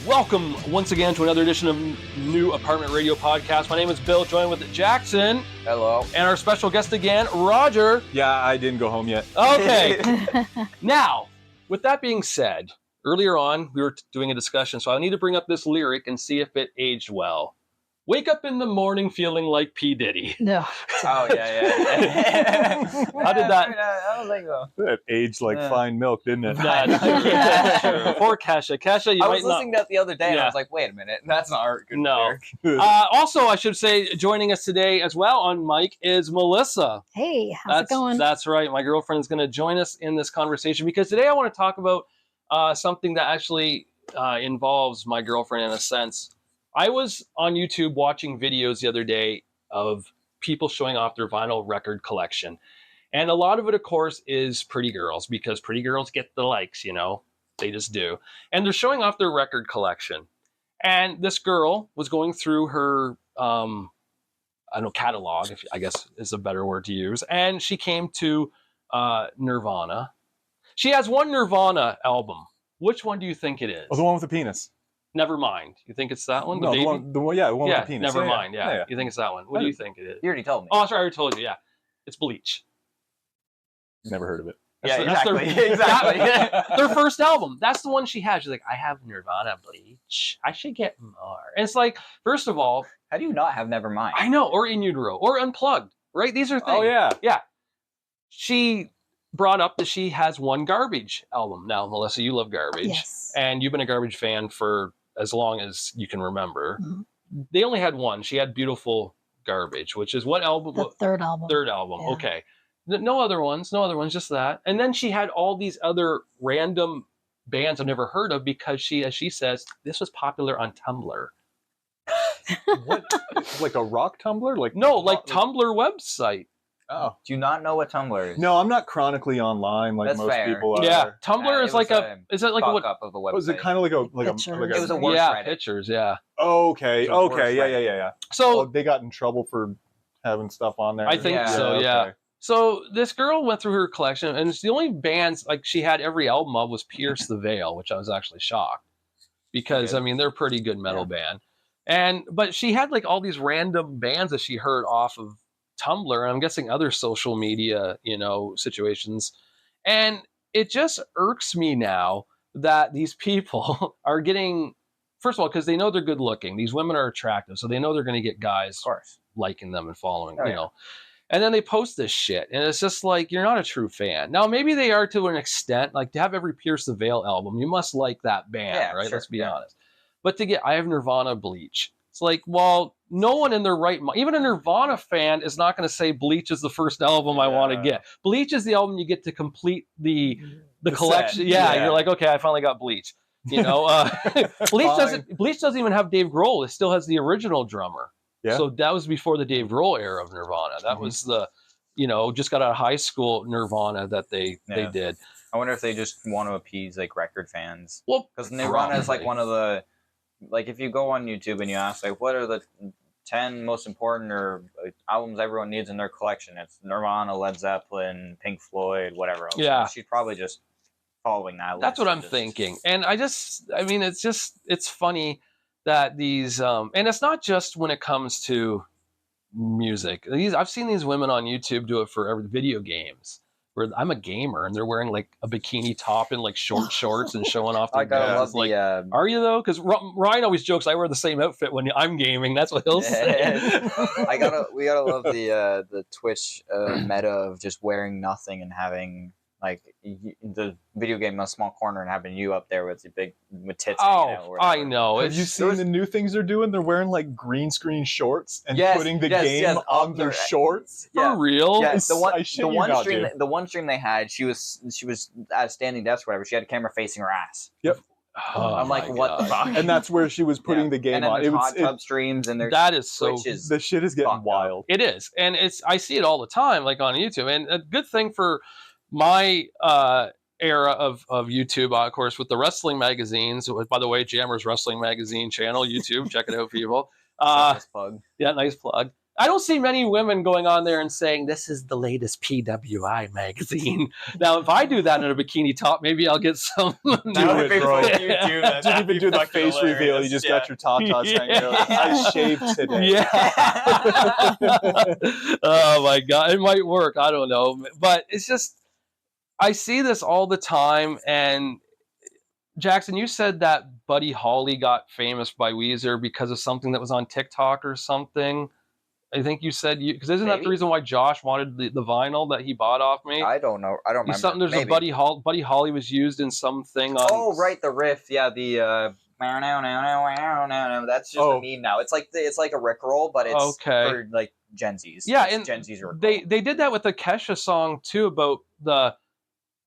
Welcome once again to another edition of New Apartment Radio Podcast. My name is Bill, joined with Jackson. Hello. And our special guest again, Roger. Yeah, I didn't go home yet. Okay. Now, with that being said, earlier on, we were doing a discussion, so I need to bring up this lyric and see if it aged well. Wake up in the morning feeling like P. Diddy. No. Oh, yeah. How did that? I don't think so. That aged like fine milk, didn't it? That's true. Poor Kesha. Kesha, you I might was listening to that the other day, and I was like, wait a minute. That's not our good No. lyric. Also, I should say, joining us today as well on mic is Melisa. Hey, how's it going? That's right. My girlfriend is going to join us in this conversation because today I want to talk about something that actually involves my girlfriend in a sense. I was on YouTube watching videos the other day of people showing off their vinyl record collection. And a lot of it, of course, is pretty girls because pretty girls get the likes, you know, they just do. And they're showing off their record collection. And this girl was going through her, catalog, if I guess is a better word to use. And she came to Nirvana. She has one Nirvana album. Which one do you think it is? Oh, the one with the penis. Never mind. You think it's that one? The one with the penis. Never mind. Yeah. You think it's that one. What do you think it is? You already told me. Oh, sorry, I already told you. Yeah. It's Bleach. Never heard of it. Exactly. Their first album. That's the one she had. She's like, I have Nirvana Bleach. I should get more. And it's like, first of all, how do you not have Nevermind? I know, or In Utero, or Unplugged, right? These are things. Oh, yeah. Yeah. She brought up that she has one Garbage album. Now, Melissa, you love Garbage. Yes. And you've been a Garbage fan for as long as you can remember. Mm-hmm. They only had one. She had Beautiful Garbage, which is what album? The third album. Third album. Yeah. Okay. No other ones, just that. And then she had all these other random bands I've never heard of because she, as she says, this was popular on Tumblr. What? Like a rock Tumblr? Tumblr website. Oh. Do you not know what Tumblr is? No, I'm not chronically online like That's most fair. people are. Yeah, Tumblr is like is it of the website. Was it kind of like a It was a worse yeah, Reddit. pictures, yeah. Okay. Yeah. So they got in trouble for having stuff on there. I think so, yeah. Okay. So this girl went through her collection, and it's the only bands like she had every album of was Pierce the Veil, which I was actually shocked because I mean they're a pretty good metal band, but she had like all these random bands that she heard off of Tumblr, and I'm guessing other social media, situations, and it just irks me now that these people are getting, first of all, because they know they're good looking. These women are attractive, so they know they're going to get guys liking them and following, And then they post this shit, and it's just like, you're not a true fan. Now, maybe they are to an extent. Like, to have every Pierce the Veil album, you must like that band, right? Sure, let's be honest. But I have Nirvana Bleach. It's like, well, no one in their right mind, even a Nirvana fan, is not going to say Bleach is the first album I want to get. Bleach is the album you get to complete the collection. Yeah, you're like, okay, I finally got Bleach. Bleach doesn't even have Dave Grohl. It still has the original drummer. Yeah. So that was before the Dave Grohl era of Nirvana. That was the, just got out of high school Nirvana that they did. I wonder if they just want to appease like record fans. Well, because Nirvana is like one of the, like if you go on YouTube and you ask like what are the 10 most important or albums everyone needs in their collection, it's Nirvana, Led Zeppelin, Pink Floyd, whatever else. Yeah, she's probably just following that. That's what I'm thinking, and it's funny that these and it's not just when it comes to music. I've seen these women on YouTube do it for video games, where I'm a gamer and they're wearing like a bikini top and like short shorts and showing off their guns. Like, are you though? Because Ryan always jokes I wear the same outfit when I'm gaming. That's what he'll say. we gotta love the Twitch meta of just wearing nothing and having like the video game in a small corner and having you up there with the big tits. I know. Have you seen the new things they're doing? They're wearing like green screen shorts and putting the game on their shorts. For real? Yes. The one stream they had, she was at a standing desk or whatever. She had a camera facing her ass. Yep. I'm like, what the fuck? And that's where she was putting the game on. And then hot tub streams and that is so. The shit is getting wild. It is, and I see it all the time, like on YouTube. And a good thing for my era of YouTube, of course, with the wrestling magazines. By the way, Jammer's Wrestling Magazine channel, YouTube, check it out, people. Nice plug. Yeah, nice plug. I don't see many women going on there and saying, this is the latest PWI magazine. Now, if I do that in a bikini top, maybe I'll get some. Do it, bro. You didn't even do the face reveal. You just got your tatas hanging out. I shaved today. Yeah. Oh, my God. It might work. I don't know. But it's just, I see this all the time. And Jackson, you said that Buddy Holly got famous by Weezer because of something that was on TikTok or something. I think you said because isn't that the reason why Josh wanted the vinyl that he bought off me? I don't know. I don't remember. There's a Buddy Holly was used in something on. Oh, right, the riff. Yeah, the that's just a meme now. It's like a Rickroll, but it's for like Gen Zs. Yeah, it's and Gen Zs Rickroll. They did that with the Kesha song too about the.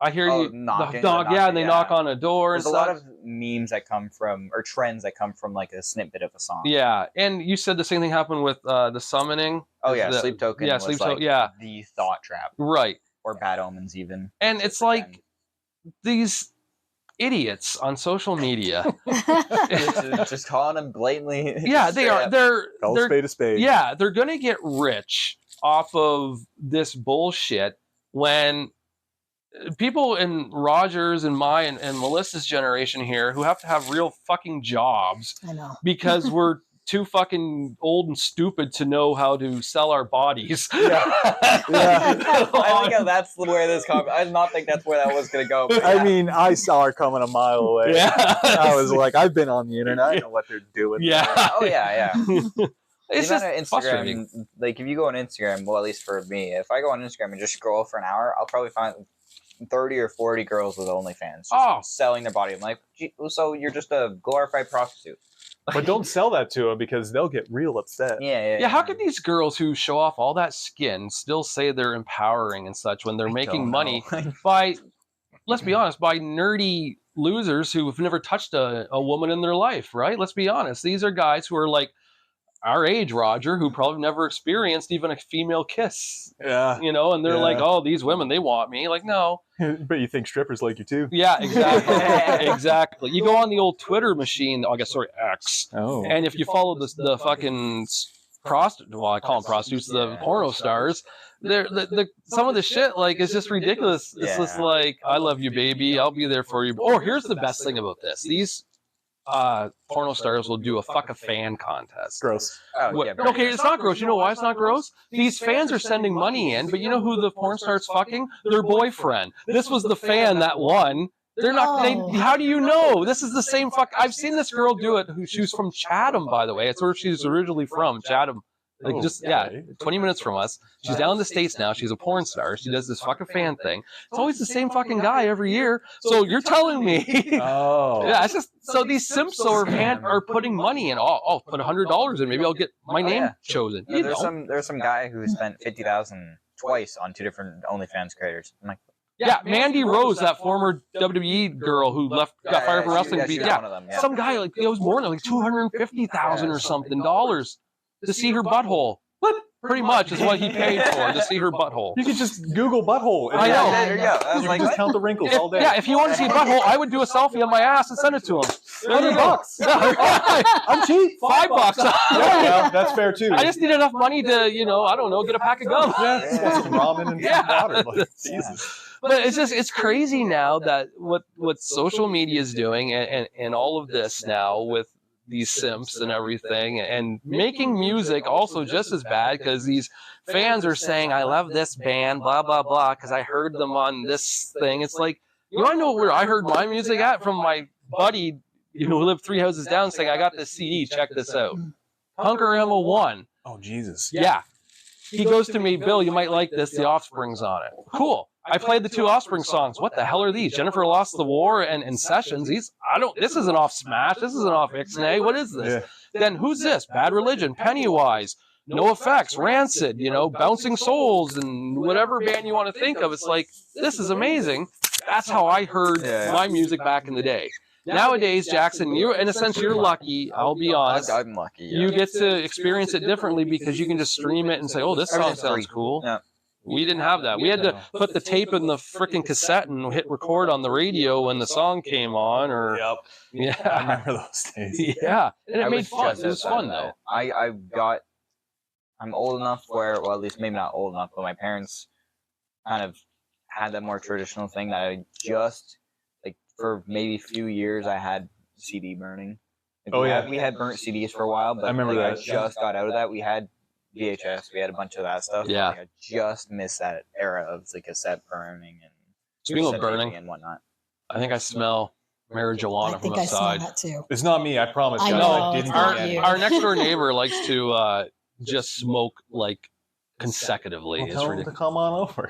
I hear you knock, and they knock on a door. There's a lot of memes that come from, or trends that come from like a snippet of a song. Yeah, and you said the same thing happened with the Summoning. Oh yeah, Sleep Token. Yeah, Sleep Token. The Thought Trap. Right. Or Bad Omens even. And it's like these idiots on social media. just calling them blatantly. Yeah, they are. They're spade a spade. Yeah, they're gonna get rich off of this bullshit when people in Rogers and my and Melissa's generation here who have to have real fucking jobs. I know. Because we're too fucking old and stupid to know how to sell our bodies. Yeah. I think that's where this I did not think that's where that was going to go. I mean, I saw her coming a mile away. Yeah. I was like, I've been on the internet. I know what they're doing. Yeah. Oh, yeah. It's just Instagram. Like, if you go on Instagram, well, at least for me, if I go on Instagram and just scroll for an hour, I'll probably find 30 or 40 girls with OnlyFans selling their body. I'm like, so you're just a glorified prostitute. But don't sell that to them because they'll get real upset. Yeah. How can these girls who show off all that skin still say they're empowering and such when they're making money by, let's be honest, by nerdy losers who've never touched a woman in their life, right? Let's be honest. These are guys who are like our age, Roger, who probably never experienced even a female kiss. Yeah. And they're like, oh, these women, they want me. Like, no. But you think strippers like you too. Yeah, exactly. Exactly. You go on the old Twitter machine, X. Oh. And if you follow the fucking I call them prostitutes, the porno stars, some of the shit, like, it's just ridiculous. It's just like, I love you, baby. I'll be there for you. Or here's the best thing about this. These porno stars will do a fuck a fan contest. Gross. Okay, it's not gross. You know why it's not gross? These fans are sending money in, but you know who the porn star's fucking? Their boyfriend. This was the fan that won. They're not. How do you know? This is the same fuck. I've seen this girl do it. She's from Chatham, by the way. It's where she's originally from, Chatham. 20 minutes from us. She's down in the States now. She's a porn star. She does this fucking fan thing. It's always the same fucking guy every year. So you're telling me? Yeah, it's just so these simps are putting money in. I'll put $100 in. Maybe I'll get my name chosen. There's some guy who spent $50,000 twice on two different OnlyFans creators. I'm like, yeah, Mandy Rose, that former WWE girl who got fired from wrestling. Some guy it was more than like $250,000 or something to see her butthole. Pretty much is what he paid for, to see her butthole. You could just Google butthole. I know. There you go. I was like, just count the wrinkles all day. Yeah, if you want to see a butthole, I would do a selfie on my ass and send it to him. $100. I'm cheap. $5. Yeah, that's fair too. I just need enough money to, I don't know, get a pack of gum. Yeah, some ramen and some water. Like, Jesus. But it's crazy now that what social media is doing and all of this now with these simps and everything, and making music also just as bad because these fans are saying, I love this band, blah, blah, blah, because I heard them on this thing. It's like, I know where I heard my music at? From my buddy who lived 3 houses down saying, I got this CD, check this out. Hunker Ammo 1. Oh, Jesus. Yeah. He goes to me, Bill, you might like this. The Offspring's on it. Cool. I played the 2 Offspring songs. What the hell are these? Jennifer Lost the War and Sessions. This isn't off Smash. This isn't off Ixnay. What is this? Yeah. Then who's this? Bad Religion, Pennywise, No Effects, Rancid, Bouncing Souls, and whatever band you want to think of. It's like, this is amazing. That's how I heard my music back in the day. Nowadays, Jackson, in a sense, you're lucky. I'll be honest. I'm lucky. Yeah. You get to experience it differently because you can just stream it and say, oh, this song sounds cool. Yeah. We didn't have that. We had to put the tape in the freaking cassette and hit record on the radio when the song came on. Yeah, I remember those days. Yeah, and it made fun. It was fun though. I got I'm old enough where, well, at least maybe not old enough, but my parents kind of had that more traditional thing that I just, like, for maybe a few years, I had CD burning. Like, we had burnt CDs for a while, but I remember like, that. I just got out of that. We had VHS, we had a bunch of that stuff. Yeah. Like, I just missed that era of the cassette burning and Speaking of cassette burning, taping and whatnot. I think I smell marijuana I from think I smell outside. that too. It's not me, I promise. I guys. know, I it's didn't not get you. it. Our next door neighbor likes to just smoke like consecutively. Well, It's tell them to ridiculous. come on over.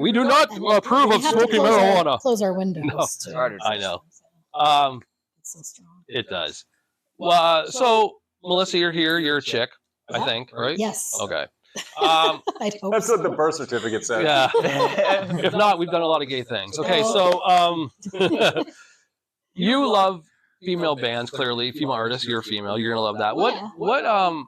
We do not approve We of have to smoking close marijuana. Close our windows. No. too. Harder to I know. It's so strong. It does. Well, so Melissa, you're here. You're a chick, I think, right? Yes. Okay. I'd hope That's so. what the birth certificate said. Yeah. If not, we've done a lot of gay things. Okay, so you love female bands, clearly. Female artists, you're a female. You're gonna love that. What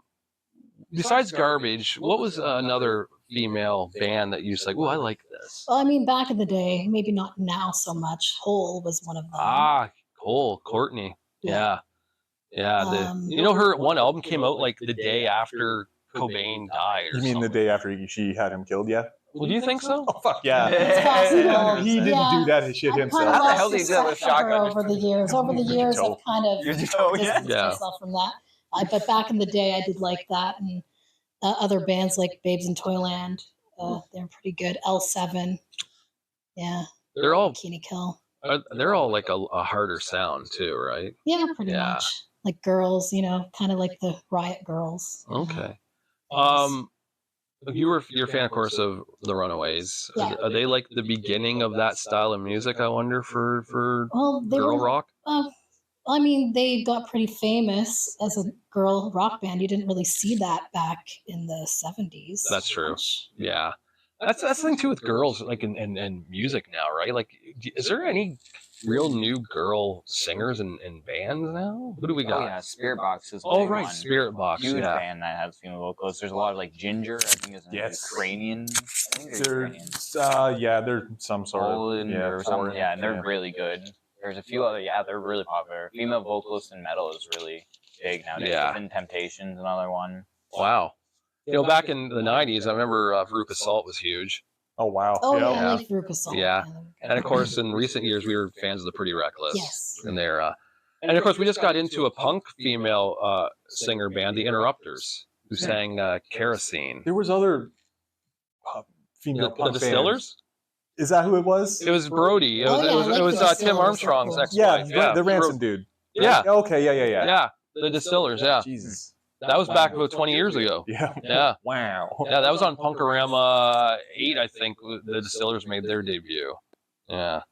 besides Garbage, what was another female band that you just like, oh, I like this? Well, I mean, back in the day, maybe not now so much. Hole was one of them. Ah, Cole, Courtney. Yeah. Yeah. You know, her one album came out like the day after Cobain died. Or You mean the something. day after she had him killed? Yeah. Well, do you think so? Oh fuck yeah! It's possible. He didn't Yeah. do that shit I've himself. kind of How the hell lost do you do that with respect for her shotgun? over the years. Over the years, toe. I've kind of Your toe, yeah. distanced Yeah. myself from that. But back in the day, I did like that, and other bands like Babes in Toyland, they're pretty good. L7, yeah, They're all Bikini Kill, like a harder sound too, right? yeah, pretty Yeah. much like Girls, kind of like the Riot Girls. Okay. You're a fan, of course, of the Runaways. Yeah. Are they like the beginning of that style of music? I wonder for Well, they girl were, rock. I mean, they got pretty famous as a girl rock band. You didn't really see that back in the 70s. That's true. much. Yeah, that's the thing too with girls, like in music now, right? Like, is there any real new girl singers and bands now? Who do we got? Oh yeah, Spirit Box is. Oh, big right, one. Spirit Box. Huge Yeah. band that has female vocalists. There's a lot of like Ginger. I think is Yes. Ukrainian. I think they're Ukrainian. Yeah, they're some sort of Poland or something. foreign, Yeah, and they're really good. There's a few other. Yeah, they're really popular. Female vocalists in metal is really big nowadays. Yeah. Even Temptation's another one. Wow. You know, back in the '90s, I remember Veruca Salt was huge, Oh wow. Oh, yeah, Yeah. I like Veruca Salt. Yeah. they're and of course, in recent years, we were fans of the Pretty Reckless. Yes. And their, and of course, we just got into a punk female singer band, the Interrupters, who sang Kerosene. There was other female The punk Distillers? bands. Is that who it was? It was Brody. It Oh, was, yeah, I like it was the Tim Distillers, Armstrong's they're Yeah, ex-wife. the Ransom dude. Yeah. Okay. Yeah. Yeah, the Distillers. Yeah, Jesus. that was back about 20 years ago. Yeah. Yeah, Wow. yeah, that was on Punkorama 8, I think. The Distillers made their debut. Yeah,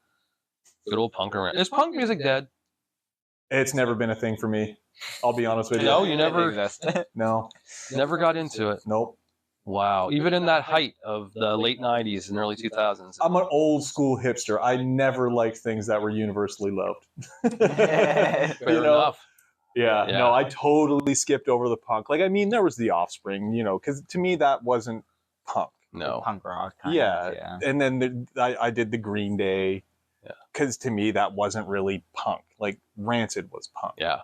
good old Punkorama. Is punk music dead? It's never been a thing for me. I'll be honest with you. No, you never- No. Never got into it. Nope. Wow, even in that height of the late 90s and early 2000s. I'm an old school hipster. I never liked things that were universally loved. Fair enough. Yeah, Yeah. no, I totally skipped over the punk. Like, I mean, there was the Offspring, because to me that wasn't punk. No. Punk rock. Kind Yeah. Of, yeah. And then I did the Green Day, Yeah. because to me that wasn't really punk. Like Rancid was punk. Yeah.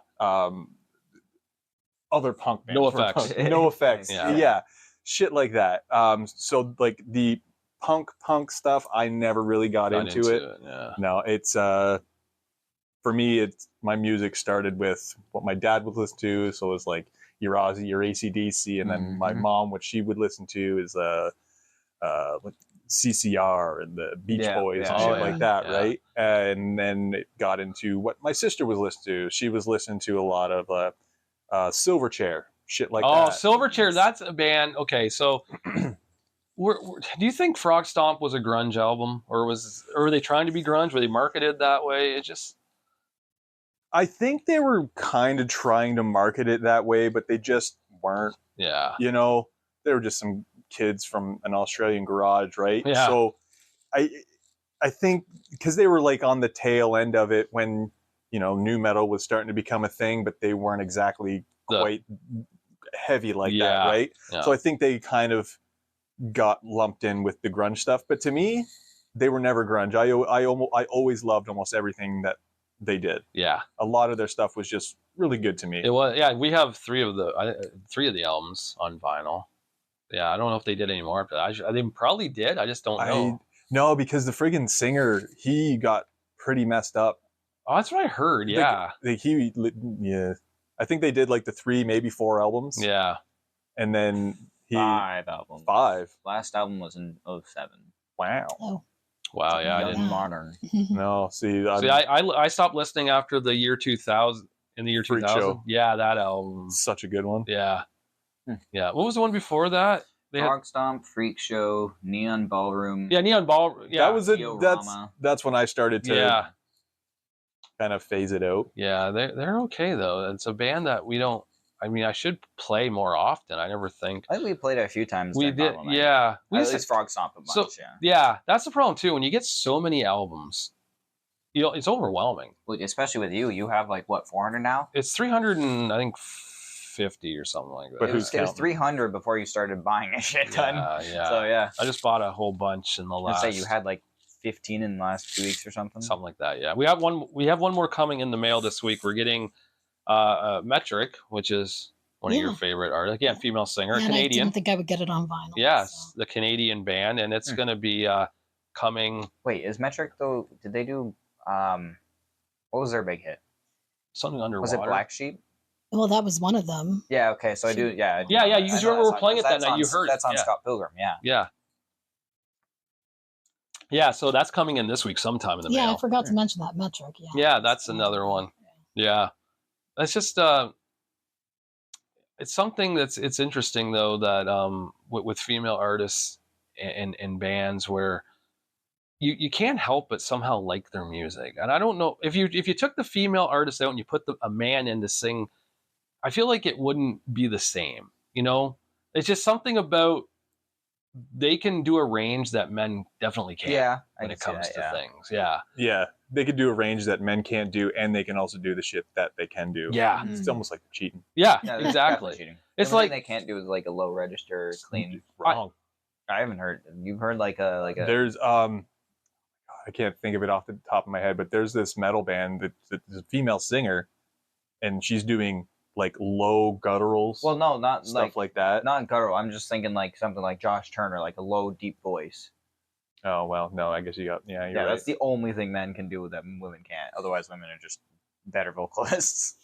Other punk bands. No were Effects. punk. No Effects. Yeah. Yeah. Shit like that. So like the punk stuff, I never really got into it. Yeah. No, it's for me, it's my music started with what my dad would listen to. So it was like your Ozzy, your AC/DC, and then my Mhm. mom, what she would listen to is like CCR and the Beach Yeah, Boys yeah. and shit Oh, yeah. like that, Yeah. right? And then it got into what my sister was listening to. She was listening to a lot of Silverchair, shit like Oh, that. Silverchair, that's a band. Okay, so do you think Frog Stomp was a grunge album, or were they trying to be grunge? Were they marketed that way? It just I think they were kind of trying to market it that way, but they just weren't. yeah. They were just some kids from an Australian garage, right? Yeah. So I think because they were like on the tail end of it when nu metal was starting to become a thing, but they weren't exactly quite heavy like Yeah. that, right? Yeah. So I think they kind of got lumped in with the grunge stuff, but to me, they were never grunge. I always loved almost everything that they did. Yeah, A lot of their stuff was just really good to me. it was. Yeah, we have three of the albums on vinyl. Yeah, I don't know if they did anymore, but they probably did. I just don't know. No, because the friggin' singer, he got pretty messed up. Oh, that's what I heard. Yeah, yeah. I think they did like the 3, maybe 4 albums. Yeah, and then 5 albums. 5. Last album was in 07. Wow. Oh. Wow. Yeah, I didn't. Modern. No, see, I stopped listening after the year 2000. In the year Freak 2000, Show. Yeah, that album. Such a good one. Yeah, yeah. What was the one before that? Frog Stomp, Freak Show, Neon Ballroom. Yeah, Neon Ball. Yeah, that was it. That's when I started to kind of phase it out. Yeah, they're okay though. It's a band that we don't. I mean, I should play more often. I never think. I think we played it a few times. We did, yeah. At least Frog Stomp a bunch, so, yeah. That's the problem too. When you get so many albums, it's overwhelming. Especially with you. You have like what, 400 now? It's 300 and I think 50 or something like that. But it was 300 before you started buying a shit ton. Yeah. So yeah, I just bought a whole bunch in the last. I'd say you had like 15 in the last 2 weeks or something. Something like that. Yeah, we have one. We have one more coming in the mail this week. We're getting Metric, which is one of your favorite artists. Again, female singer, Canadian. I didn't think I would get it on vinyl. Yes, the Canadian band, and it's going to be coming. Wait, is Metric though? Did they do? What was their big hit? Something Underwater. Was it Black Sheep? Well, that was one of them. Yeah. Okay. So I do. Yeah. Yeah. You remember we were playing it that night. You heard that's on Scott Pilgrim. Yeah. Yeah. Yeah. So that's coming in this week sometime in the mail. Yeah, I forgot to mention that Metric. Yeah. Yeah, that's another one. Yeah. That's just it's something it's interesting though that with female artists and bands where you can't help but somehow like their music. And I don't know if you took the female artist out and you put a man in to sing, I feel like it wouldn't be the same. It's just something about they can do a range that men definitely can't. Yeah, when it comes to things. Yeah. Yeah, they could do a range that men can't do, and they can also do the shit that they can do. Yeah, it's almost like cheating. Yeah, exactly. Cheating. It's like they can't do like a low register clean. Wrong. I haven't heard. You've heard like a. There's I can't think of it off the top of my head, but there's this metal band that's a female singer, and she's doing like low gutturals. Well, no, not stuff like that. Not guttural. I'm just thinking like something like Josh Turner, like a low, deep voice. Oh well, no, I guess you're right. That's the only thing men can do that women can't. Otherwise, women are just better vocalists.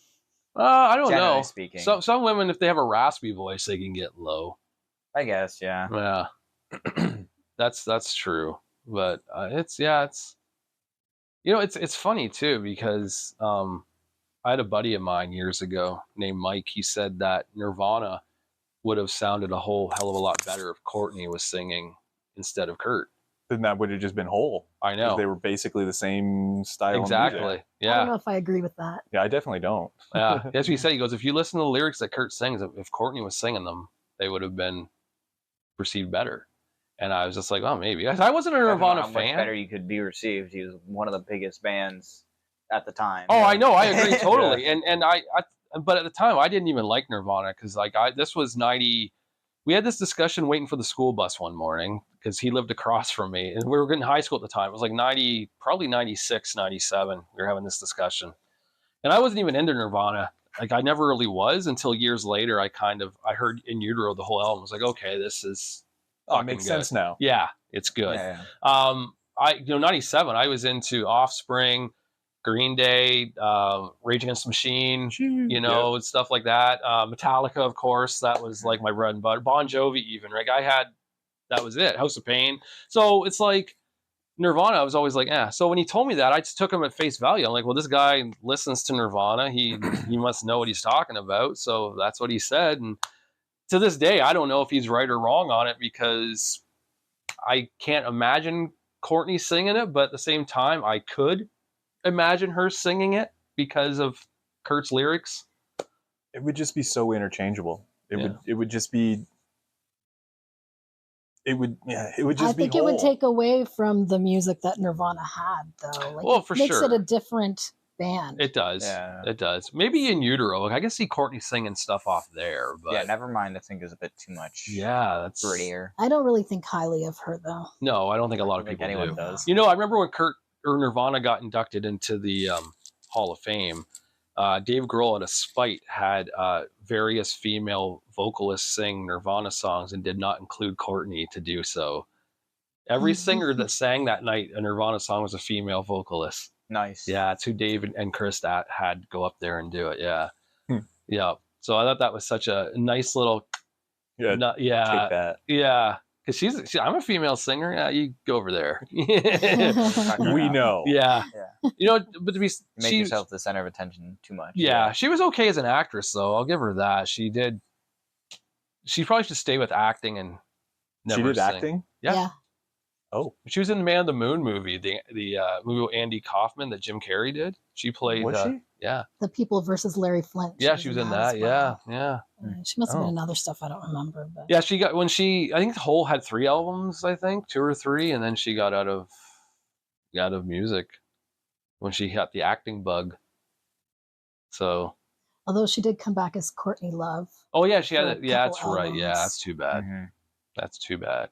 I don't Generally know. Speaking, some women, if they have a raspy voice, they can get low. I guess, yeah. Yeah, that's true. But it's funny too because I had a buddy of mine years ago named Mike. He said that Nirvana would have sounded a whole hell of a lot better if Courtney was singing instead of Kurt. Then that would have just been whole. I know. They were basically the same style. Exactly. Yeah. I don't know if I agree with that. Yeah, I definitely don't. Yeah. That's what he said. He goes, if you listen to the lyrics that Kurt sings, if Courtney was singing them, they would have been received better. And I was just like, oh, maybe. I wasn't a Nirvana fan. Much better you could be received. He was one of the biggest bands at the time. Oh, I know. I agree totally. And I but at the time, I didn't even like Nirvana because this was 90. We had this discussion waiting for the school bus one morning because he lived across from me. And we were in high school at the time. It was like 90, probably 96, 97. We were having this discussion. And I wasn't even into Nirvana. Like, I never really was until years later. I heard In Utero, the whole album. I was like, okay, this is... Oh, it makes sense now. Yeah, it's good. Yeah. 97, I was into Offspring, Green Day, Rage Against the Machine, stuff like that. Metallica, of course, that was like my bread and butter. Bon Jovi, even. Like that was it. House of Pain. So it's like Nirvana. I was always like, eh. So when he told me that, I just took him at face value. I'm like, well, this guy listens to Nirvana. He must know what he's talking about. So that's what he said. And to this day, I don't know if he's right or wrong on it because I can't imagine Courtney singing it, but at the same time, I could imagine her singing it because of Kurt's lyrics. It would just be so interchangeable. It would just be. It would just I think be it would take away from the music that Nirvana had, though. Like, for makes sure. it a different band. It does. Yeah. It does. Maybe In Utero. Like, I can see Courtney singing stuff off there. But yeah, Nevermind, I think, is a bit too much. Yeah, that's grittier. I don't really think highly of her, though. No, I don't think a lot of people anyone do. does. I remember when Kurt or Nirvana got inducted into the Hall of Fame, Dave Grohl, at a spite, had various female vocalists sing Nirvana songs and did not include Courtney to do so. Every singer that sang that night a Nirvana song was a female vocalist. Nice. Yeah, that's who Dave and Chris had go up there and do it. Yeah. Hmm. Yeah. So I thought that was such a nice little. Yeah. Take that. Yeah. Because I'm a female singer. Yeah, you go over there. We know. Yeah. You know, but to be, Make yourself the center of attention too much. Yeah, she was okay as an actress, though. I'll give her that. She probably should stay with acting and never She did sing. acting? Yeah. Oh. She was in the Man on the Moon movie, the movie with Andy Kaufman that Jim Carrey did. She played. Was she? Yeah. The People versus Larry Flint. Yeah, she was in that. as well. Yeah. She must have Oh. been in other stuff I don't remember. But Yeah, I think Hole had 3 albums, I think, 2 or 3, and then she got out of music when she got the acting bug. So. although she did come back as Courtney Love. Oh yeah, she For had a it. Yeah, that's couple right. Yeah, albums. that's too bad. Mm-hmm. That's too bad.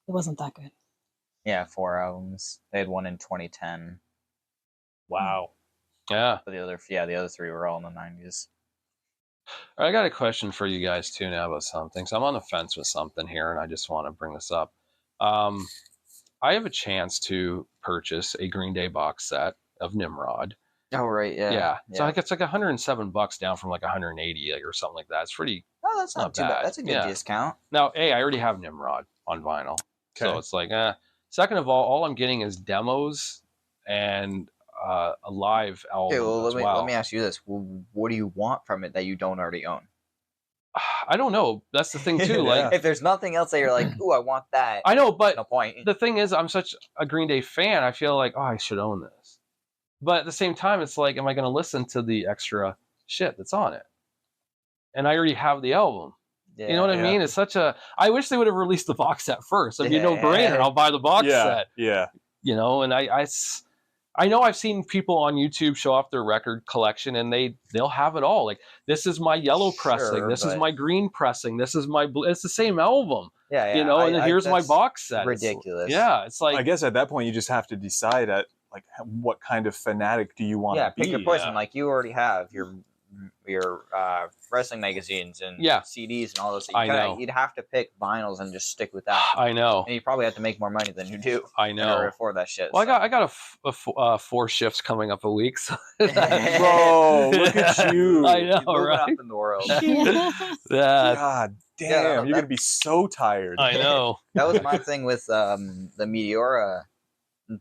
It wasn't that good. Yeah, 4 albums. They had one in 2010. Wow. Yeah. But the other 3 were all in the 90s. I got a question for you guys too now about something. So I'm on the fence with something here, and I just want to bring this up. I have a chance to purchase a Green Day box set of Nimrod. Oh right, yeah. So I guess like $107 down from like 180 or something like that. It's pretty. Oh, that's not too bad. bad. That's a good Yeah. discount. Now, I already have Nimrod on vinyl, so Okay. it's like. Second of all I'm getting is demos and a live album. Okay, well, as well. let me ask you this: what do you want from it that you don't already own? I don't know. That's the thing too. Like, If there's nothing else that you're like, ooh, I want that. I know, but no point. the thing is, I'm such a Green Day fan. I feel like, I should own this. But at the same time, it's like, am I going to listen to the extra shit that's on it? And I already have the album. Yeah, You know what I mean? It's such a. I wish they would have released the box set first. It'd be no brainer. I'll buy the box set. Yeah. You know, and I know I've seen people on YouTube show off their record collection, and they'll have it all. Like, this is my yellow pressing. This is my green pressing. This is my blue. It's the same album. Yeah. You know, and then here's my box set. Ridiculous. It's like. I guess at that point you just have to decide like what kind of fanatic do you want to be. Pick your poison. Like, you already have your wrestling magazines and CDs and all those. You'd have to pick vinyls and just stick with that. I know. And you probably have to make more money than you do. I in know. order to afford that shit. Well, I got a 4 shifts coming up a week. So Bro, look at you. I know, Moving right? up in the world. Yeah, God damn, Yeah, you're going to be so tired. I know. That was my thing with the Meteora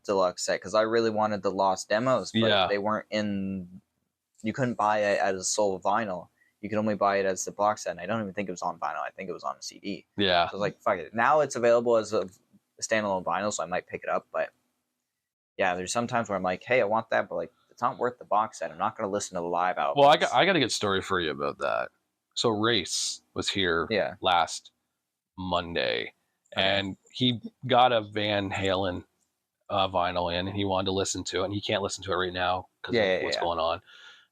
deluxe set, because I really wanted the Lost demos, but they weren't in. You couldn't buy it as a sole vinyl. You could only buy it as the box set, and I don't even think it was on vinyl. I think it was on a CD. Yeah. So I was like, fuck it. Now it's available as a standalone vinyl, so I might pick it up. But yeah, there's some times where I'm like, hey, I want that, but like, it's not worth the box set. I'm not going to listen to the live album. Well, I got a good story for you about that. So Race was here last Monday, and he got a Van Halen vinyl in, and he wanted to listen to it, and he can't listen to it right now because of what's going on.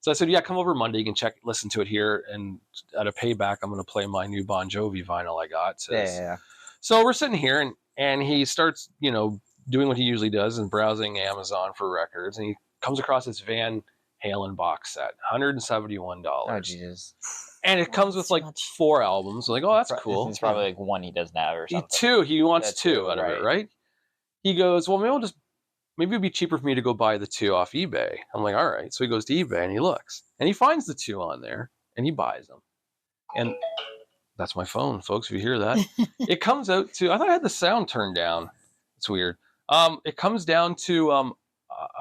So I said, come over Monday. You can listen to it here, and at a payback, I'm going to play my new Bon Jovi vinyl I got. So we're sitting here, and he starts, doing what he usually does and browsing Amazon for records, and he comes across this Van Halen box set, $171. Oh, Jesus. And it comes with like 4 albums. Like, oh, that's cool. It's probably like 1 he doesn't have or something. 2. He wants 2 out of it, right? He goes, well, maybe it'd be cheaper for me to go buy the 2 off eBay. I'm like, all right. So he goes to eBay and he looks, and he finds the 2 on there, and he buys them. And that's my phone, folks. If you hear that, it comes out to. I thought I had the sound turned down. It's weird. It comes down to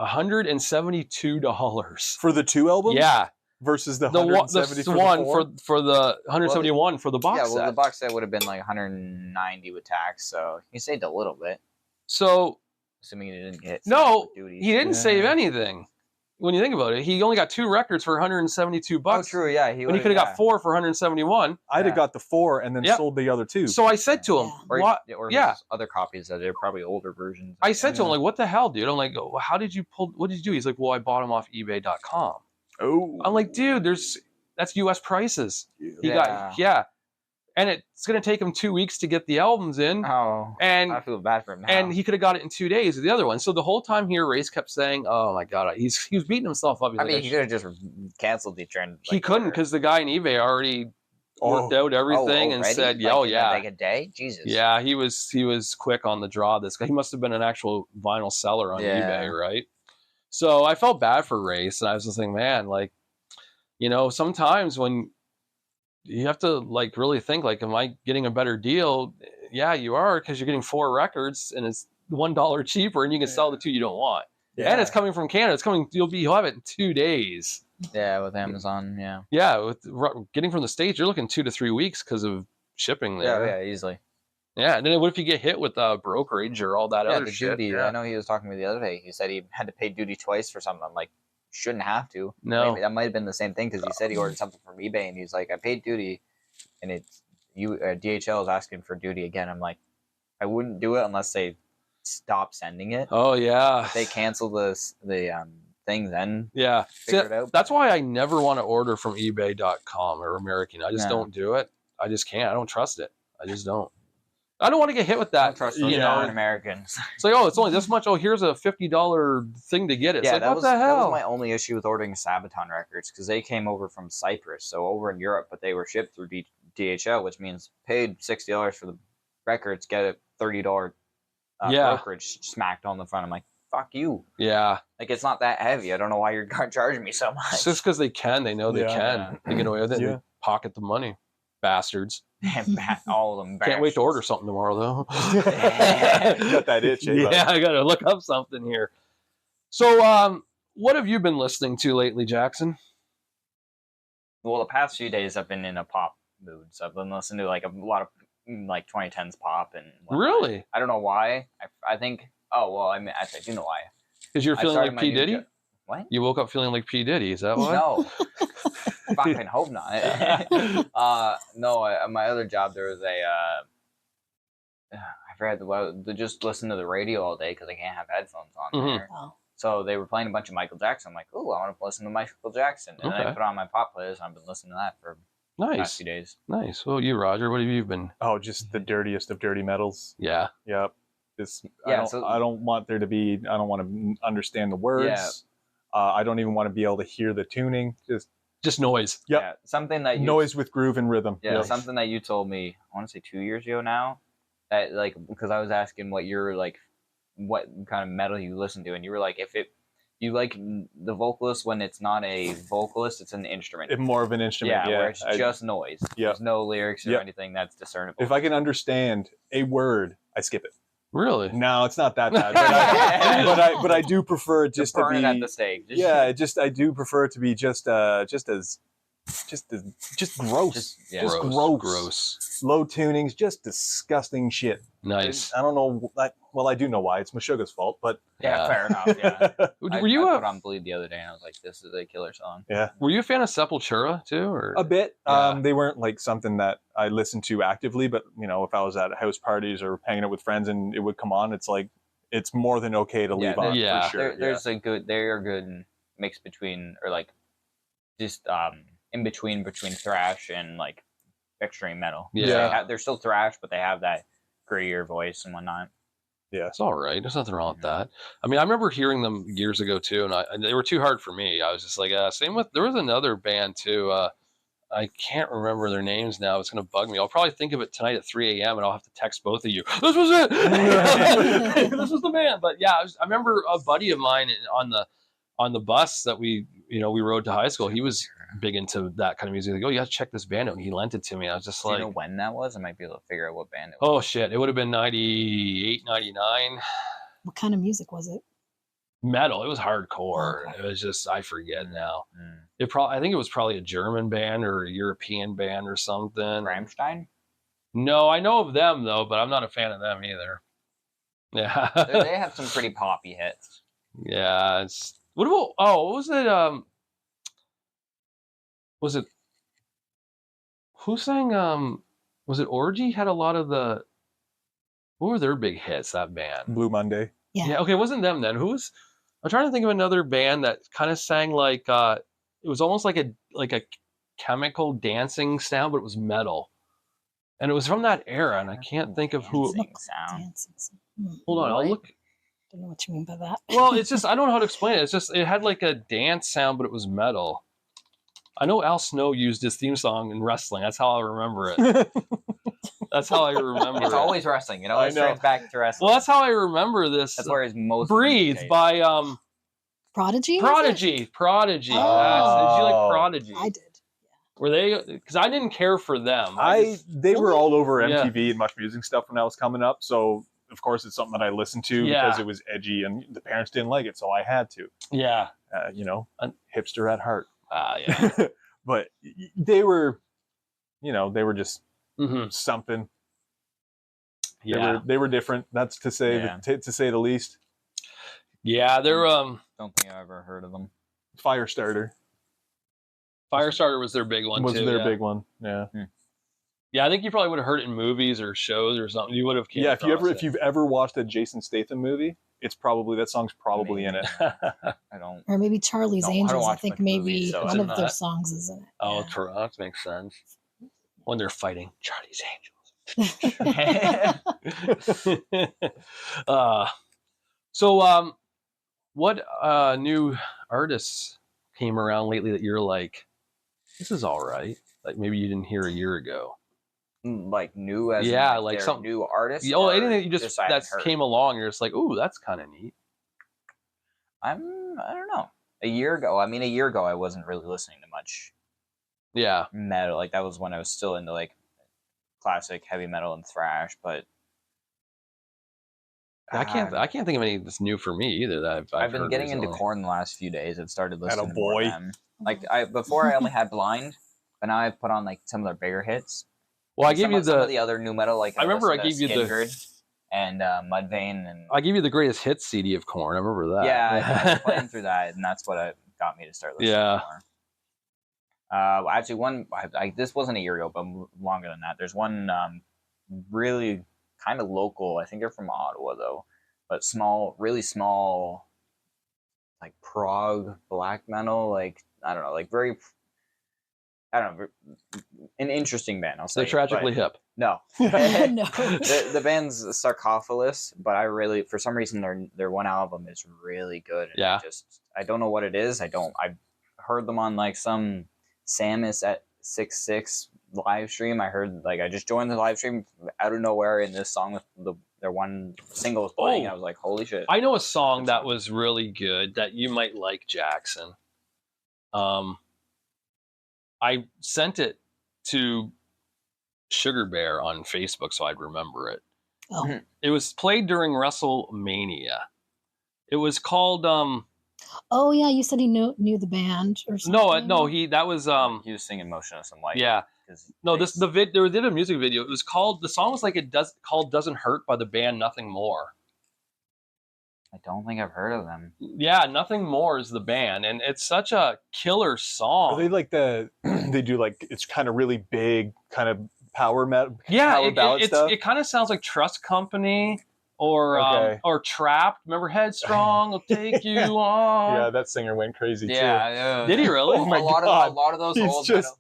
$172 for the 2 albums. Yeah. Versus the one for the 171 for the box set. Yeah, well, the box set would have been like 190 with tax, so he saved a little bit. So, assuming he didn't get he didn't save anything. When you think about it, he only got 2 records for $172. Oh, true, yeah. When he could have got 4 for $171. I'd have got the 4 and then sold the other 2. So I said to him, "What?" Or other copies that are probably older versions. I said to him, like, "What the hell, dude?" I'm like, well, "How did you pull? What did you do?" He's like, "Well, I bought them off eBay.com." Oh, I'm like, "Dude, that's U.S. prices." He got and it's going to take him 2 weeks to get the albums in. Oh, and I feel bad for him now. And he could have got it in 2 days with the other one. So the whole time here, Race kept saying, "Oh my god, he was beating himself up." He's I like, mean, he could have just canceled the trend. he couldn't because the guy in eBay already worked out everything and said, "Yeah, like, yeah, like a day." Jesus. yeah." He was quick on the draw. This guy, he must have been an actual vinyl seller on eBay, right? So I felt bad for Race, and I was just thinking, man, like, sometimes when you have to like really think, like, am I getting a better deal? Yeah, you are, because you're getting 4 records and it's $1 cheaper, and you can sell the 2 you don't want. Yeah. And it's coming from Canada. You'll have it in 2 days. Yeah, with Amazon. Yeah. Yeah, with getting from the States, you're looking 2 to 3 weeks because of shipping there. Yeah, easily. Yeah, and then what if you get hit with brokerage or all that other shit? Duty. Yeah. I know he was talking to me the other day. He said he had to pay duty twice for something. I'm like, shouldn't have to. No, maybe that might have been the same thing, because he said he ordered something from eBay and he's like, I paid duty, and DHL is asking for duty again. I'm like, I wouldn't do it unless they stop sending it. Oh yeah, if they cancel the thing, then figure it out. That's why I never want to order from eBay.com or American. I just don't do it. I just can't. I don't trust it. I just don't. I don't want to get hit with that. I don't trust Americans. It's like, oh, it's only this much. Oh, here's a $50 thing to get it. It's like, what the hell? That was my only issue with ordering Sabaton records, because they came over from Cyprus, so over in Europe, but they were shipped through DHL, which means paid $60 for the records, get a $30 brokerage smacked on the front. I'm like, fuck you. Yeah. Like, it's not that heavy. I don't know why you're charging me so much. It's just because they can. They know they can. Yeah. They get away with it. They pocket the money. Bastards. All of them. Can't wait to order something tomorrow, though. Got that itch. Yeah, I got to look up something here. So, what have you been listening to lately, Jackson? Well, the past few days I've been in a pop mood, so I've been listening to like a lot of like 2010s pop and whatnot. Really? I don't know why. I think. Oh well, I mean, actually, I do know why. Because you're feeling like P. Diddy? What? You woke up feeling like P. Diddy? Is that why? No. Fucking hope not. No, at my other job there was I forgot they just listen to the radio all day because I can't have headphones on there. Oh. So they were playing a bunch of Michael Jackson. I'm like, oh, I want to listen to Michael Jackson, and then I put on my pop playlist, and I've been listening to that for the past few days. Nice. Well, you, Roger, what have you been? Oh, just the dirtiest of dirty metals. Yeah. Yep. I don't want there to be. I don't want to understand the words. Yeah. I don't even want to be able to hear the tuning. Just noise. Yep. Yeah, something that noise with groove and rhythm. Yeah, something that you told me, I want to say 2 years ago now, that like, because I was asking what kind of metal you listen to, and you were like, you like the vocalist when it's not a vocalist, it's an instrument. It's more of an instrument. Yeah, where it's just noise. Yeah. There's no lyrics or anything that's discernible. If I can understand a word, I skip it. Really? No, it's not that bad. But I do prefer it just to be at the stake. I do prefer it to be just gross. Just gross. Low tunings, just disgusting shit. Nice. I don't know. Well, I do know why. It's Meshuggah's fault, but fair enough. Yeah. Were you put on Bleed the other day, and I was like, "This is a killer song." Yeah. Were you a fan of Sepultura too, or a bit? Yeah. They weren't like something that I listened to actively, but if I was at house parties or hanging out with friends and it would come on, it's like it's more than okay to leave on. Yeah. For sure. There's a good. They are good mix between, or like just in between thrash and like extreme metal. Yeah. They're still thrash, but they have that grittier voice and whatnot. Yeah, it's all right. There's nothing wrong with that. I mean, I remember hearing them years ago too, and they were too hard for me. I was just like, same with. There was another band too. I can't remember their names now. It's going to bug me. I'll probably think of it tonight at 3 a.m. and I'll have to text both of you. This was it. This was the band. But yeah, I remember a buddy of mine on the bus that we rode to high school. He was big into that kind of music. Like, oh, you got to check this band out. And he lent it to me. I was just Do like, you know when that was? I might be able to figure out what band it was. Oh shit, it would have been 98, 99. What kind of music was it? Metal. It was hardcore. Okay. It was just, I forget now. Mm. I think it was probably a German band or a European band or something. Rammstein? No, I know of them though, but I'm not a fan of them either. Yeah. They have some pretty poppy hits. Yeah. What was it? Was it who sang? Was it Orgy? Had a lot of what were their big hits? That band, Blue Monday. Yeah. Okay, it wasn't them then. I'm trying to think of another band that kind of sang like it was almost like a chemical dancing sound, but it was metal. and it was from that era, and I can't think of who. Dancing sound. Dancing. Hold on, I'll What? look. Don't know what you mean by that. Well, it's just I don't know how to explain it. It's just it had like a dance sound, but it was metal. I know Al Snow used his theme song in wrestling. That's how I remember it. That's how I remember It's it. always wrestling. It always I know. turns back to wrestling. Well, that's how I remember this. That's where his most Breathe dedicated. by Prodigy? was it? Prodigy. Oh. Did you like Prodigy? I did. Were they? Because I didn't care for them. They were Really? all over Yeah. MTV and Much Music stuff when I was coming up. So of course it's something that I listened to Yeah. because it was edgy and the parents didn't like it, so I had to. Yeah. Hipster at heart. Yeah. But they were, they were just Mm-hmm. something. Yeah. They were different. That's to say Yeah. to say the least. Yeah. They're Don't think I've ever heard of them. Firestarter Firestarter was their big one was too. their yeah. big one. Yeah. Yeah, I think you probably would have heard it in movies or shows or something. You would have. Yeah. If you've ever watched a Jason Statham movie, that song's probably in it. I don't. Or maybe Charlie's No, I don't Angels. I watch think much maybe movies, so one it's of their not. songs is in it. Oh, Yeah. that makes sense. When they're fighting Charlie's Angels. So what new artists came around lately that you're like, this is all right? Like maybe you didn't hear a year ago. Like new as in, Yeah, like like some some- new artists. Oh, or anything that you just I that haven't heard? came along, you're just like, ooh, that's kind of neat. I don't know. A year ago, I wasn't really listening to much Yeah. metal. Like that was when I was still into like classic heavy metal and thrash. But I can't think of any that's new for me either. That I've been heard getting into recently. Korn the last few days. I've started listening to Attaboy. more of them. Like before I only had Blind, but now I've put on like some of their bigger hits. Well, I And gave you some of the the other new metal. Like I remember I listened to gave you the- Skindred and Mudvayne and I gave you the greatest hits CD of Korn. I remember that. yeah, I was playing through that, and that's what got me to start listening Yeah. more. Actually, one this wasn't a year ago, but longer than that. There's one really kind of local. I think they're from Ottawa though, but small, really small, like prog black metal. Like I don't know, like very. I don't know, an interesting band. I'll say. They're tragically hip. No, No. the band's Sarcophagus, but I really, for some reason, their one album is really good. And Yeah. I don't know what it is. I heard them on like some Samus at 6.6 live stream. I just joined the live stream out of nowhere, and this song with their one single was playing. Oh. And I was like, holy shit! I know a song that was really good that you might like, Jackson. I sent it to Sugar Bear on Facebook so I'd remember it. Oh. It was played during WrestleMania. It was called Oh yeah, you said he knew the band or something. no, that was He was singing "Motionless in White." yeah. 'cause No, they- they did a music video. It was called the song was like called Doesn't Hurt by the band Nothing More. I don't think I've heard of them. Yeah, Nothing More is the band, and it's such a killer song. Are they like they do like it's kind of really big kind of power metal? Yeah, power ballad stuff? it kind of sounds like Trust Company or Okay. or Trapped. Remember Headstrong will take you on. Yeah, that singer went crazy too. Yeah, Did he really? Oh my a God. lot of those He's old just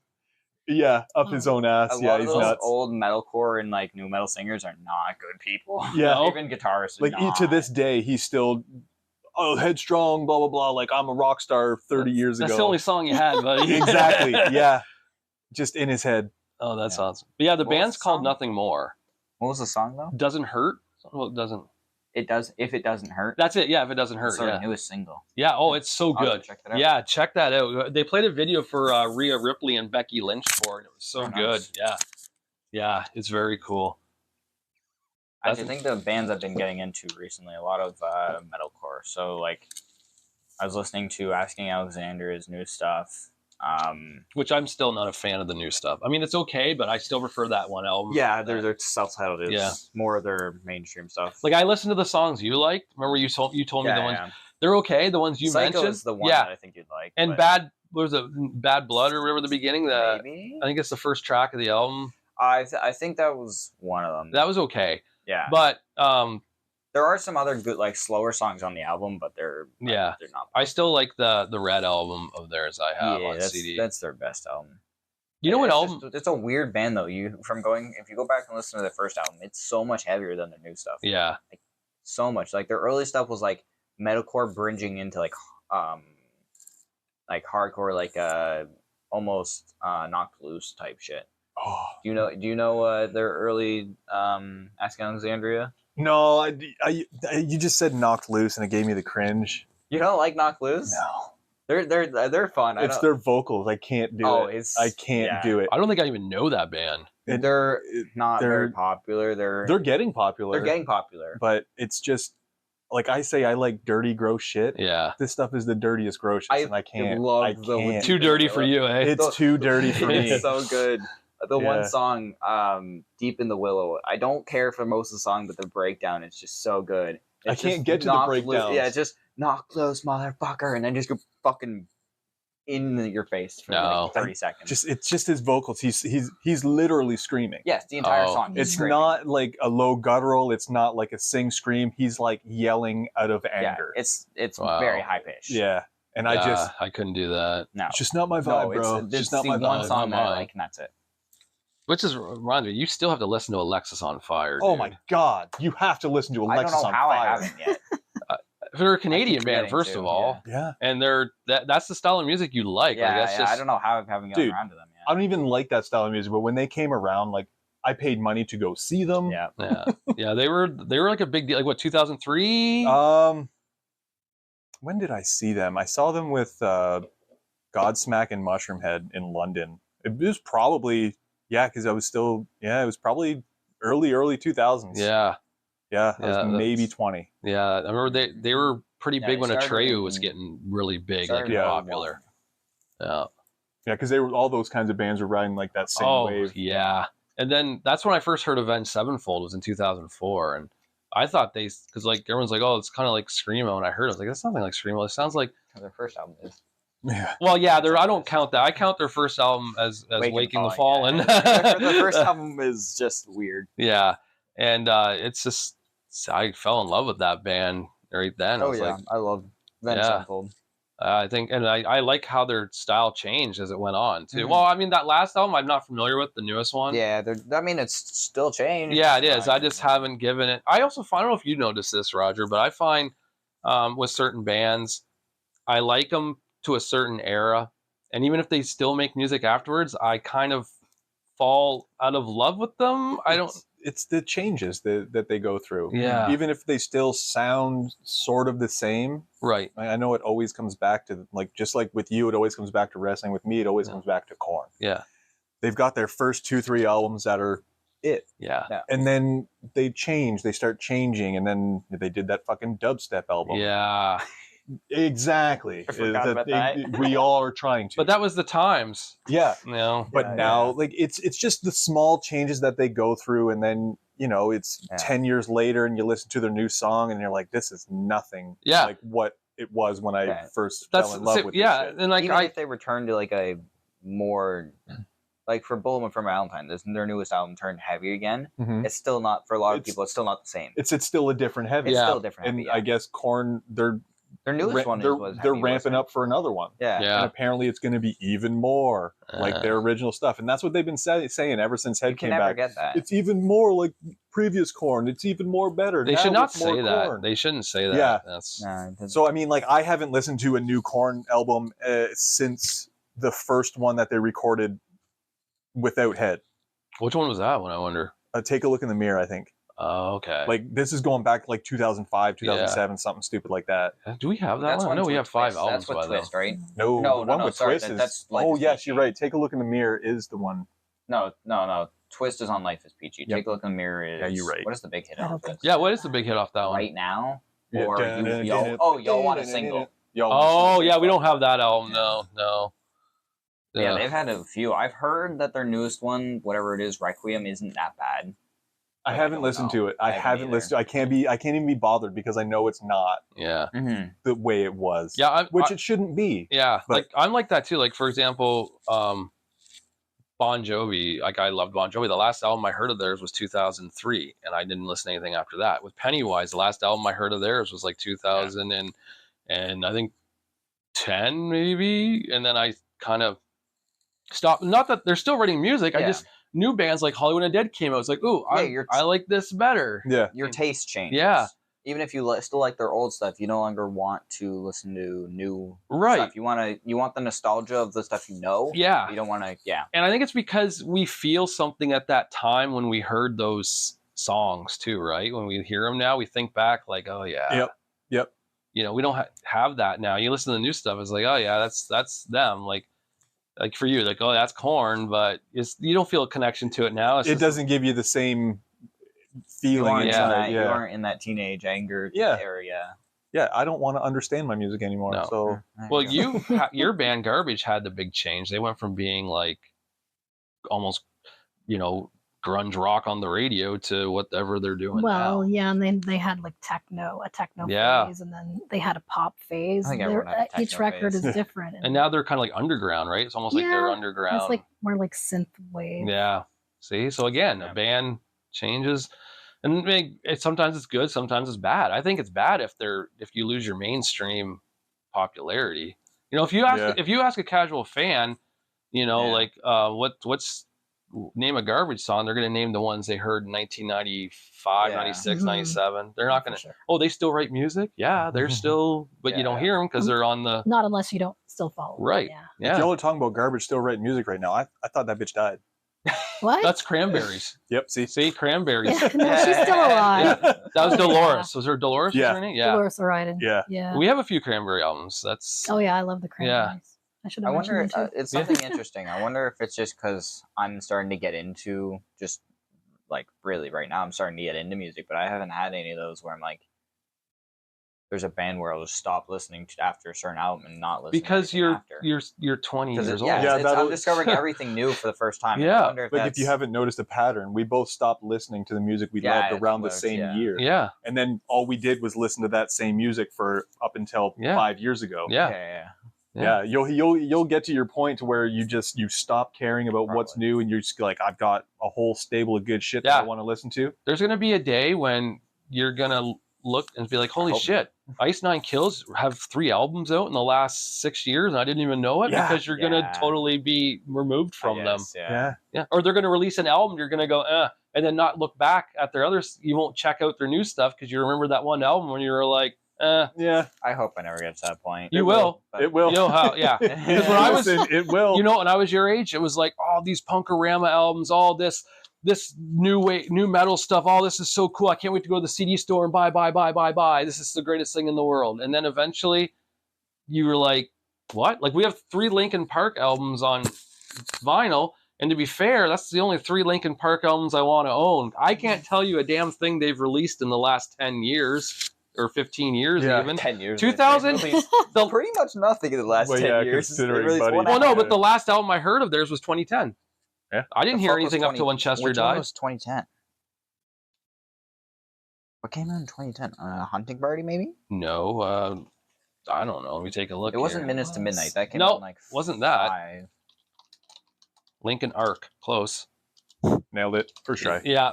Yeah, up his own ass. a Yeah, lot of he's those nuts. old metalcore and like new metal singers are not good people. Yeah. No. Even guitarists. Are Like not. to this day, he's still headstrong, blah blah blah. Like I'm a rock star 30 years That's ago. the only song you had, buddy. Exactly. Yeah, just in his head. Oh, that's Yeah. awesome. But yeah, the What was band's the called song? Nothing More. What was the song though? Doesn't hurt. Well, it doesn't. It does. If it doesn't hurt. That's it. Yeah, if it doesn't hurt. That's their Yeah. newest single. Yeah. Oh, it's so I'll have to good. check that out. Yeah, check that out. They played a video for Rhea Ripley and Becky Lynch for it. It was so Oh, good. nice. Yeah. Yeah, it's very cool. I think the bands I've been getting into recently, a lot of metalcore. So like, I was listening to Asking Alexander's new stuff. Which I'm still not a fan of the new stuff. I mean, it's okay, but I still prefer that one album. Yeah, they're self-titled. It's Yeah. more of their mainstream stuff. Like I listened to the songs you liked. Remember you told me the ones they're okay. The ones you Psycho mentioned. is the one Yeah, that I think you'd like. and but Bad what was it? Bad Blood or whatever the beginning. maybe I think it's the first track of the album. I think that was one of them. That was okay, Yeah, but there are some other good like slower songs on the album, but they're not. I still like the Red album of theirs I have Yeah, on that's CD. that's their best album. You know what It's album? It's a weird band though. If you go back and listen to their first album, it's so much heavier than their new stuff. Yeah. So much. Like their early stuff was like metalcore bridging into like hardcore, like almost knocked loose type shit. Oh. Do you know their early Ask Alexandria? No, you just said knocked loose and it gave me the cringe. You don't like knocked loose? No. They're fun. It's their vocals. I can't do it. I can't do it. I don't think I even know that band. They're not very popular. They're getting popular. They're getting popular. But it's just like I say, I like dirty, gross shit. Yeah. This stuff is the dirtiest, gross shit, and I can't. I can't. Too dirty for you, eh? It's too dirty for me. It's so good. The one song, Deep in the Willow, I don't care for most of the song, but the breakdown is just so good. I can't get to the breakdown. Yeah, just knock loose, motherfucker, and then just go fucking in your face for like 30 seconds. It's just his vocals. He's literally screaming. Yes, the entire song. It's not like a low guttural. It's not like a sing scream. He's like yelling out of anger. Yeah, it's very high pitched. Yeah, and I couldn't do that. No, it's just not my vibe, bro. It's just not my vibe. One song that I like, and that's it. Which is, Ron, you still have to listen to Alexis on Fire. Oh my God, you have to listen to Alexis on Fire. I haven't yet. They're a Canadian band, first of all. Yeah. And that's the style of music you like. Yeah, like, I don't know how I haven't gotten around to them yet. I don't even like that style of music, but when they came around, like I paid money to go see them. Yeah. Yeah, they were like a big deal. Like what, 2003? When did I see them? I saw them with Godsmack and Mushroomhead in London. It was probably because I was still it was probably early 2000s. Yeah. Yeah, I was maybe 20. Yeah, I remember they were pretty big when Atreyu was getting really big, like popular. Yeah, because they were all those kinds of bands were riding like that same wave. Yeah, and then that's when I first heard Avenged Sevenfold was in 2004, and I thought because like everyone's like, oh, it's kind of like screamo, and I heard it, I was like, that's nothing like screamo. It sounds like their first album is. Yeah. Well, yeah, I don't count that. I count their first album as Waking the Fallen. Yeah. Their first album is just weird. Yeah, and it's just. I fell in love with that band right then. I love Avenged Sevenfold. I think, and I like how their style changed as it went on too. Mm-hmm. Well, I mean, that last album I'm not familiar with, the newest one. Yeah, it's still changed. Yeah, it is. I just haven't given it. I also find, I don't know if you noticed this, Roger, but I find with certain bands, I like them to a certain era, and even if they still make music afterwards, I kind of fall out of love with them. It's the changes that they go through. Yeah. Even if they still sound sort of the same. Right. I know it always comes back to, like, just like with you, it always comes back to wrestling. With me, it always comes back to Korn. Yeah. They've got their first 2-3 albums that are it. Yeah. And then they change. They start changing. And then they did that fucking dubstep album. Yeah. Exactly. I forgot about that. We all are trying to. But that was the times. Yeah. You know? But now, like, it's just the small changes that they go through, and then, it's 10 years later, and you listen to their new song, and you're like, this is nothing like what it was when I first fell in love with this shit. And like, even if they return to like a more, like for Bullet from Valentine, their newest album turned heavy again. Mm-hmm. It's still not, for a lot of people, it's still not the same. It's still a different heavy. It's still a different heavy. And I guess Korn, their newest one was they're ramping up for another one. Yeah. And apparently it's going to be even more like their original stuff. And that's what they've been saying ever since Head came back. Get that. It's even more like previous Korn. It's even more better. They should not say that. Korn. They shouldn't say that. Yeah. So, I mean, like, I haven't listened to a new Korn album since the first one that they recorded without Head. Which one was that one, I wonder? Take a Look in the Mirror, I think. Oh, okay. Like, this is going back like 2005, 2007, something stupid like that. Do we have that one? I know we have 5 albums by Twist, right? No, the one with Twist is... That's yes, you're right. Take a Look in the Mirror is the one. No. Twist is on Life is Peachy. Take a Look in the Mirror is... Yeah, you're right. What is the big hit off this? Yeah, what is the big hit off that one? Right Now? Or Y'all Want a Single? Oh, yeah, we don't have that album. No. Yeah, they've had a few. I've heard that their newest one, whatever it is, Requiem, isn't that bad. I haven't listened to it. I haven't listened to it. I can't even be bothered because I know it's not the way it was. Yeah, which it shouldn't be. Yeah, but, like, I'm like that too. Like, for example, Bon Jovi. Like, I loved Bon Jovi. The last album I heard of theirs was 2003, and I didn't listen to anything after that. With Pennywise, the last album I heard of theirs was like 2000 and I think 10 maybe, and then I kind of stop. Not that they're still writing music. I just new bands like Hollywood Undead came out. It's like, ooh, I like this better. Yeah, your taste changes. Yeah. Even if you still like their old stuff, you no longer want to listen to new stuff. You want the nostalgia of the stuff you know. Yeah. You don't want to. Yeah. And I think it's because we feel something at that time when we heard those songs too, right? When we hear them now, we think back like, oh yeah. Yep. You know, we don't have that now. You listen to the new stuff, it's like, oh yeah, that's them. Like for you, like, oh, that's Korn, but you don't feel a connection to it now. It doesn't give you the same feeling. You aren't in that teenage anger area. Yeah, I don't want to understand my music anymore. No. So, well, your band Garbage had the big change. They went from being like almost, grunge rock on the radio to whatever they're doing now. Well, yeah, and then they had like a techno phase, and then they had a pop phase. Each record is different. And now they're kind of like underground, right? It's almost like they're underground. It's like more like synth wave. Yeah. See? So again, a band changes, and sometimes it's good, sometimes it's bad. I think it's bad if you lose your mainstream popularity. If you ask a casual fan, what's name a Garbage song, they're going to name the ones they heard in 1995, 96, 97. They're not going to, they still write music? Yeah, they're still, but you don't hear them because they're on the... Not unless you don't still follow them. Right. Yeah. If y'all are talking about Garbage still writing music right now, I thought that bitch died. What? That's Cranberries. Yep, see? Cranberries. Yeah, no, she's still alive. Yeah. That was Dolores. Was there Dolores? Yeah. Was her name? Yeah. Dolores O'Riordan. Yeah. We have a few Cranberry albums. That's... Oh yeah, I love the Cranberries. I wonder, it's something interesting. I wonder if it's just because I'm starting to get into just like really right now. I'm starting to get into music, but I haven't had any of those where I'm like, there's a band where I'll just stop listening to after a certain album and not listen. Because you're 20 years old. I'm discovering everything new for the first time. Yeah, I wonder if you haven't noticed a pattern, we both stopped listening to the music we loved around the same year. Yeah, and then all we did was listen to that same music for up until 5 years ago. Yeah, you'll get to your point to where you stop caring about what's new, and you're just like, I've got a whole stable of good shit that I want to listen to. There's gonna be a day when you're gonna look and be like, holy shit, Ice Nine Kills have 3 albums out in the last 6 years, and I didn't even know it, because you're gonna totally be removed from them. Yeah. Or they're gonna release an album, you're gonna go, and then not look back at their others. You won't check out their new stuff because you remember that one album when you were like, yeah. I hope I never get to that point. You will. It will. You know how? Yeah. Because when I was, it will. When I was your age, it was like all these Punkorama albums, all this new metal stuff. All this is so cool. I can't wait to go to the CD store and buy. This is the greatest thing in the world. And then eventually, you were like, what? Like, we have 3 Linkin Park albums on vinyl. And to be fair, that's the only 3 Linkin Park albums I want to own. I can't tell you a damn thing they've released in the last 10 years. Or 15 years, even 10 years. 2000. Pretty much nothing in the last 10 years. Well, no, but the last album I heard of theirs was 2010. Yeah, I didn't hear anything up to when Chester died. Which was 2010? What came out in 2010? Hunting Party, maybe? No, I don't know. Let me take a look. It wasn't Minutes to Midnight. That came out in like wasn't that 5. Linkin Ark, close. Nailed it for sure. Yeah,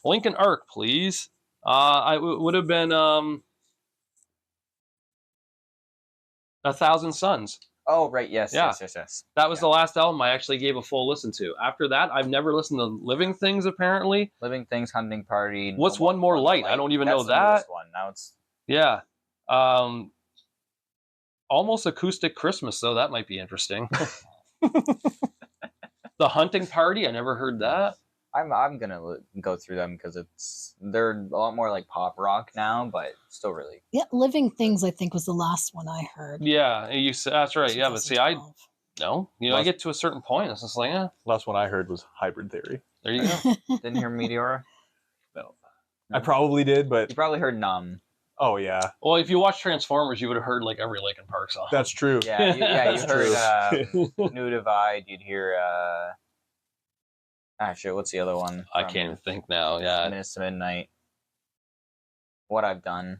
Linkin Ark, please. I would have been 1,000 Suns. Oh, right. Yes. That was the last album I actually gave a full listen to. After that, I've never listened to Living Things, apparently. Living Things, Hunting Party. What's One More Light? I don't even know that. One. Now it's... Yeah. Almost Acoustic Christmas, though. That might be interesting. The Hunting Party. I never heard that. I'm gonna go through them because they're a lot more like pop rock now, but still really. Yeah, Living Things I think was the last one I heard. Yeah, that's right. Yeah, but see, I get to a certain point, it's just like, Last one I heard was Hybrid Theory. There you go. Didn't hear Meteora? No. I probably did, but you probably heard Numb. Oh yeah. Well, if you watch Transformers, you would have heard like every Linkin Park song. That's true. Yeah, you heard New Divide. You'd hear. Shit, what's the other one? I can't even think now. Yeah. Minutes to Midnight. What I've Done.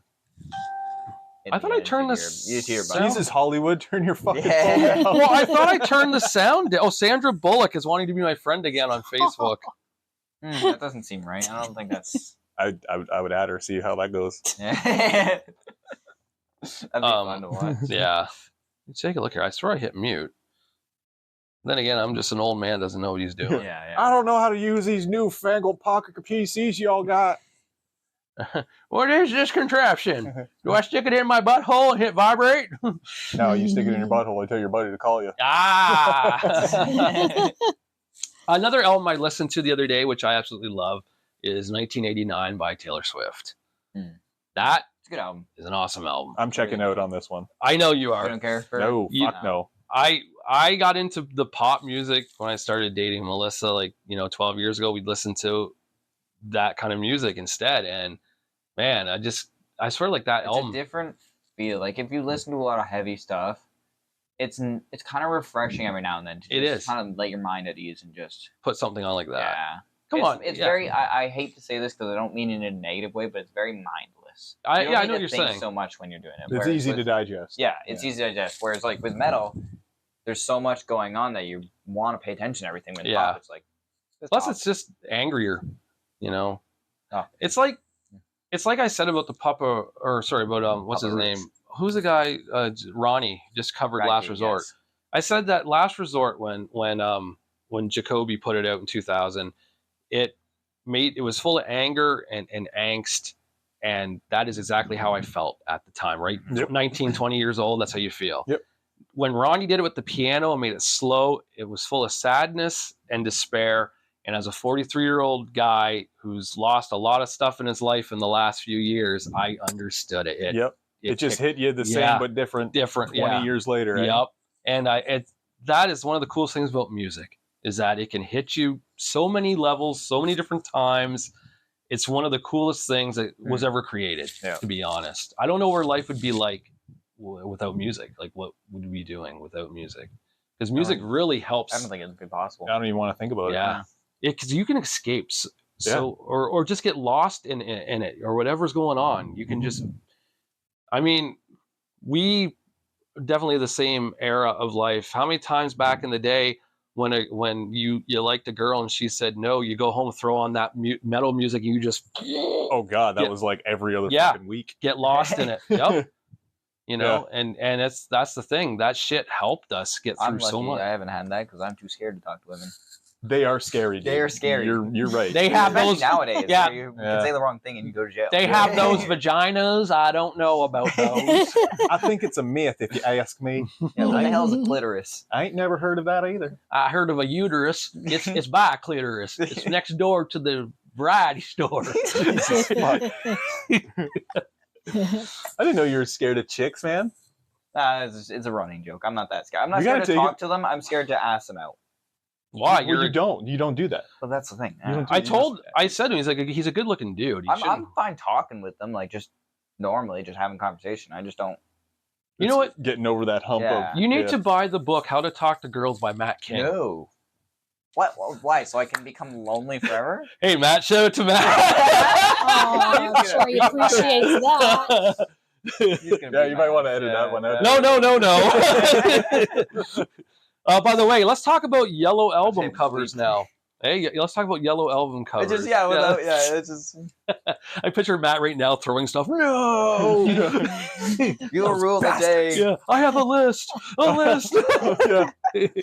I thought I turned this. Jesus, Hollywood, turn your fucking phone down. Well, I thought I turned the sound down. Oh, Sandra Bullock is wanting to be my friend again on Facebook. That doesn't seem right. I don't think that's. I would add her, see how that goes. That'd be fun to watch. Yeah. Let's take a look here. I swear I hit mute. Then again, I'm just an old man doesn't know what he's doing. Yeah. I don't know how to use these newfangled pocket PCs y'all got. What is this contraption? Do I stick it in my butthole and hit vibrate? No, you stick it in your butthole and tell your buddy to call you. Ah! Another album I listened to the other day, which I absolutely love, is 1989 by Taylor Swift. That it's a good album. Is an awesome album. I'm checking out on this one. I know you are. You don't care? No, fuck no. I got into the pop music when I started dating Melissa, like, 12 years ago. We'd listen to that kind of music instead. And man, I swear, like, that album. It's a different feel. Like, if you listen to a lot of heavy stuff, it's kind of refreshing every now and then. It is. Kind of let your mind at ease and just put something on like that. Yeah. Come on. It's very, I hate to say this because I don't mean it in a negative way, but it's very mindless. I know what you're saying. So much when you're doing it. It's easy to digest. Yeah, it's easy to digest. Whereas, like, with metal, there's so much going on that you want to pay attention to everything. With pop, it's like, plus it's just angrier, Oh. It's like I said about the Papa, or sorry, about what's Papa his Roach. name? Who's the guy? Ronnie just covered Last Resort. Yes. I said that Last Resort when Jacoby put it out in 2000, it was full of anger and angst, and that is exactly how I felt at the time. Right, 19, 20 years old. That's how you feel. Yep. When Ronnie did it with the piano and made it slow, it was full of sadness and despair. And as a 43-year-old guy who's lost a lot of stuff in his life in the last few years, I understood it. It just hit you the same but different 20 years later. Yep. And that is one of the coolest things about music, is that it can hit you so many levels, so many different times. It's one of the coolest things that was ever created, to be honest. I don't know where life would be like without music. Like, what would we be doing without music? Because music really helps. I don't think it'd be possible. I don't even want to think about it. Yeah. Because you can escape or just get lost in it, or whatever's going on. You can just, I mean, we definitely the same era of life. How many times back in the day when you liked a girl and she said no, you go home, throw on that metal music, and you just, oh God, that was like every other fucking week. Get lost in it. Yep. And that's the thing. That shit helped us get through so much. I haven't had that because I'm too scared to talk to women. They are scary. Dude. They are scary. You're right. They have those nowadays. Yeah, you can say the wrong thing and you go to jail. They have those vaginas. I don't know about those. I think it's a myth, if you ask me. Yeah, what the hell is a clitoris? I ain't never heard of that either. I heard of a uterus. It's by a clitoris. It's next door to the variety store. I didn't know you were scared of chicks, man. It's a running joke. I'm not that scared. I'm not scared to talk to them. I'm scared to ask them out. Why? Well, you don't do that. But that's the thing. I said to him, he's a good looking dude. I'm fine talking with them, like just normally, just having conversation. I just don't. You know what? Getting over that hump of. You need to buy the book "How to Talk to Girls" by Matt King. No. What? Why? So I can become lonely forever? Hey, Matt, show it to Matt. I'm sure he appreciates that. Yeah, you might want to edit that one out. No. By the way, let's talk about Yellow Album covers now. Hey, let's talk about Yellow Album covers. It's just. I picture Matt right now throwing stuff. No, You'll rule the day. Yeah, I have a list. Yeah,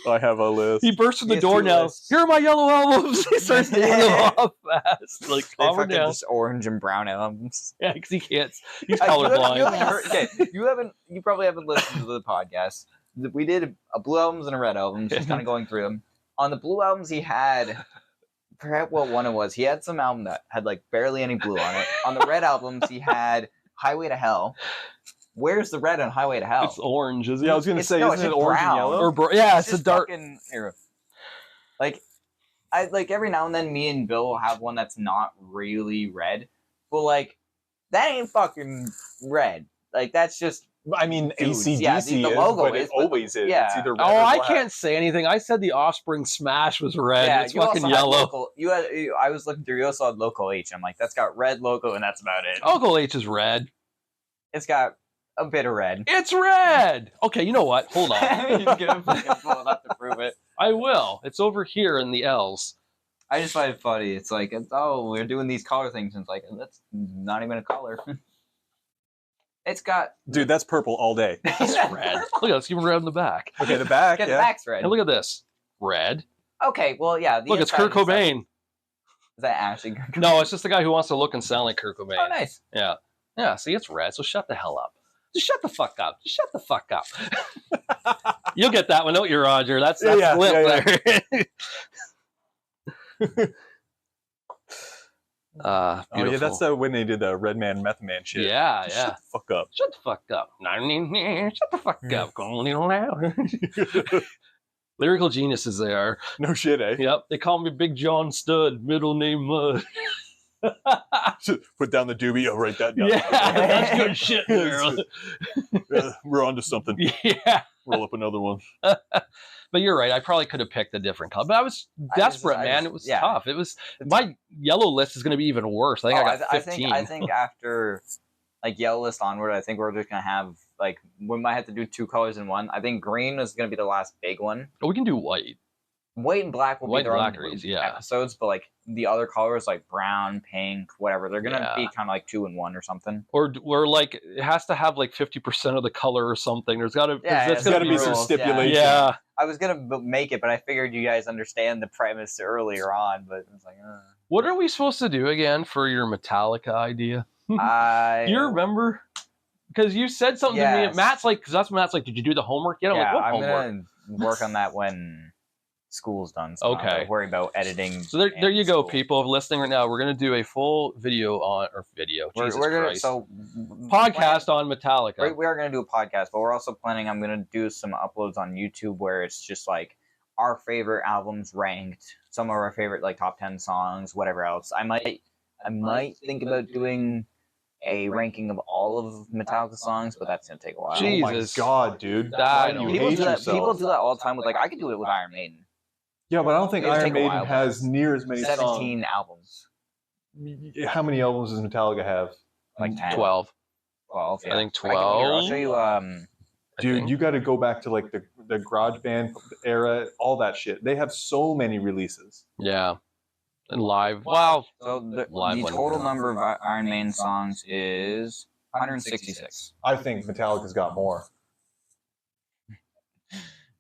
I have a list. He bursts through the door now. Here are my Yellow albums. He starts naming them off fast, like calm down. Just orange and brown albums. Yeah, because he can't. He's colorblind. You probably haven't listened to the podcast. We did a blue albums and a red albums, just kind of going through them. On the blue albums, he had, I forget what one it was. He had some album that had like barely any blue on it. On the red albums, he had Highway to Hell. Where's the red on Highway to Hell? It's orange, isn't it? Yeah, I was going to say, isn't it orange brown. and yellow? It's a dark. Like, I like every now and then, me and Bill will have one that's not really red, but like that ain't fucking red. Like that's just. I mean, AC/DC the logo but it always is. Yeah. It's either red or I black. can't say anything. I said the Offspring Smash was red. Yeah, it's fucking yellow. I was looking through. You also had Local H. I'm like, that's got red logo, and that's about it. Local H is red. It's got a bit of red. It's red. Okay, you know what? Hold on. You're gonna fucking pull it up to prove it. I will. It's over here in the L's. I just find it funny. It's like, we're doing these color things, and it's like, that's not even a color. It's got... Dude, that's purple all day. It's red. Look at this. Even red in the back. Okay, the back, The back's red. And look at this. red. Okay, well, yeah. Look, it's Kurt Cobain. Is that actually Kurt Cobain? No, it's just the guy who wants to look and sound like Kurt Cobain. Oh, nice. Yeah. Yeah, see, it's red, so shut the hell up. Just shut the fuck up. Just shut the fuck up. You'll get that one, don't you, Roger? That's flip there. Oh yeah, that's when they did the Red Man, Meth Man shit. Yeah, Just shut the fuck up. Shut the fuck up. Shut the fuck up. Go a little loud. Lyrical geniuses they are. No shit, eh? Yep. They call me Big John Stud, middle name Mud. Put down the doobie. Oh, write that down. Yeah, that's good shit there. We're onto something. Yeah. Roll up another one. But you're right. I probably could have picked a different color. But I was desperate, man. It was tough. It was my yellow list is going to be even worse. I think I got 15. I think after like yellow list onward, I think we're just going to have like we might have to do 2 colors in one. I think green is going to be the last big one. Oh, we can do white. White and black will be their own episodes, but like the other colors like brown, pink, whatever, they're gonna be kind of like 2 in 1 or something. Or like it has to have like 50% of the color or something. There's got to be some stipulation. Yeah, I was gonna make it, but I figured you guys understand the premise earlier on. But it's like, what are we supposed to do again for your Metallica idea? You remember? Because you said something to me. Matt's like, because that's when Matt's like, did you do the homework yet? I'm like, what homework? I'm gonna work on that when school's done. So okay. Don't worry about editing. So there you go, people listening right now. We're gonna do a full video. Podcast on Metallica. We are gonna do a podcast, but we're also planning. I'm gonna do some uploads on YouTube where it's just like our favorite albums ranked, some of our favorite like top 10 songs, whatever else. I might think about doing a ranking of all of Metallica songs, but that's gonna take a while. Jesus. Oh my god, dude! People do that all the time. With like, I could do it with Iron Maiden. Yeah, but I don't think Iron Maiden has near as many 17 albums. How many albums does Metallica have? Like 10. 12. 12. Yeah. I think 12. I'll show you. Dude, you got to go back to like the garage band era, all that shit. They have so many releases. Yeah. And live. Wow. So the total number of Iron Maiden songs is 166. I think Metallica's got more.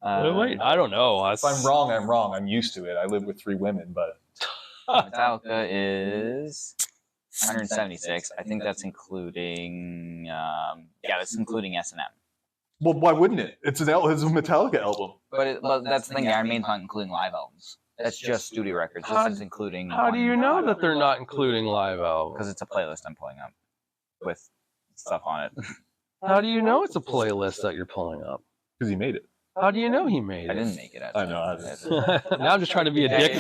Wait, I don't know. If I'm wrong, I'm wrong. I'm used to it. I live with 3 women, but Metallica is 176. I think that's including. That's including S&M. Well, why wouldn't it? It's a Metallica album. But that's the thing. Iron Maiden's not including live albums. That's just studio records. This is including. How do you know that they're not including live albums? Because it's a playlist I'm pulling up with stuff on it. How do you know it's a playlist that you're pulling up? Because he made it. How do you know he made it? I didn't make it. I know. Now I'm just trying to be a dick.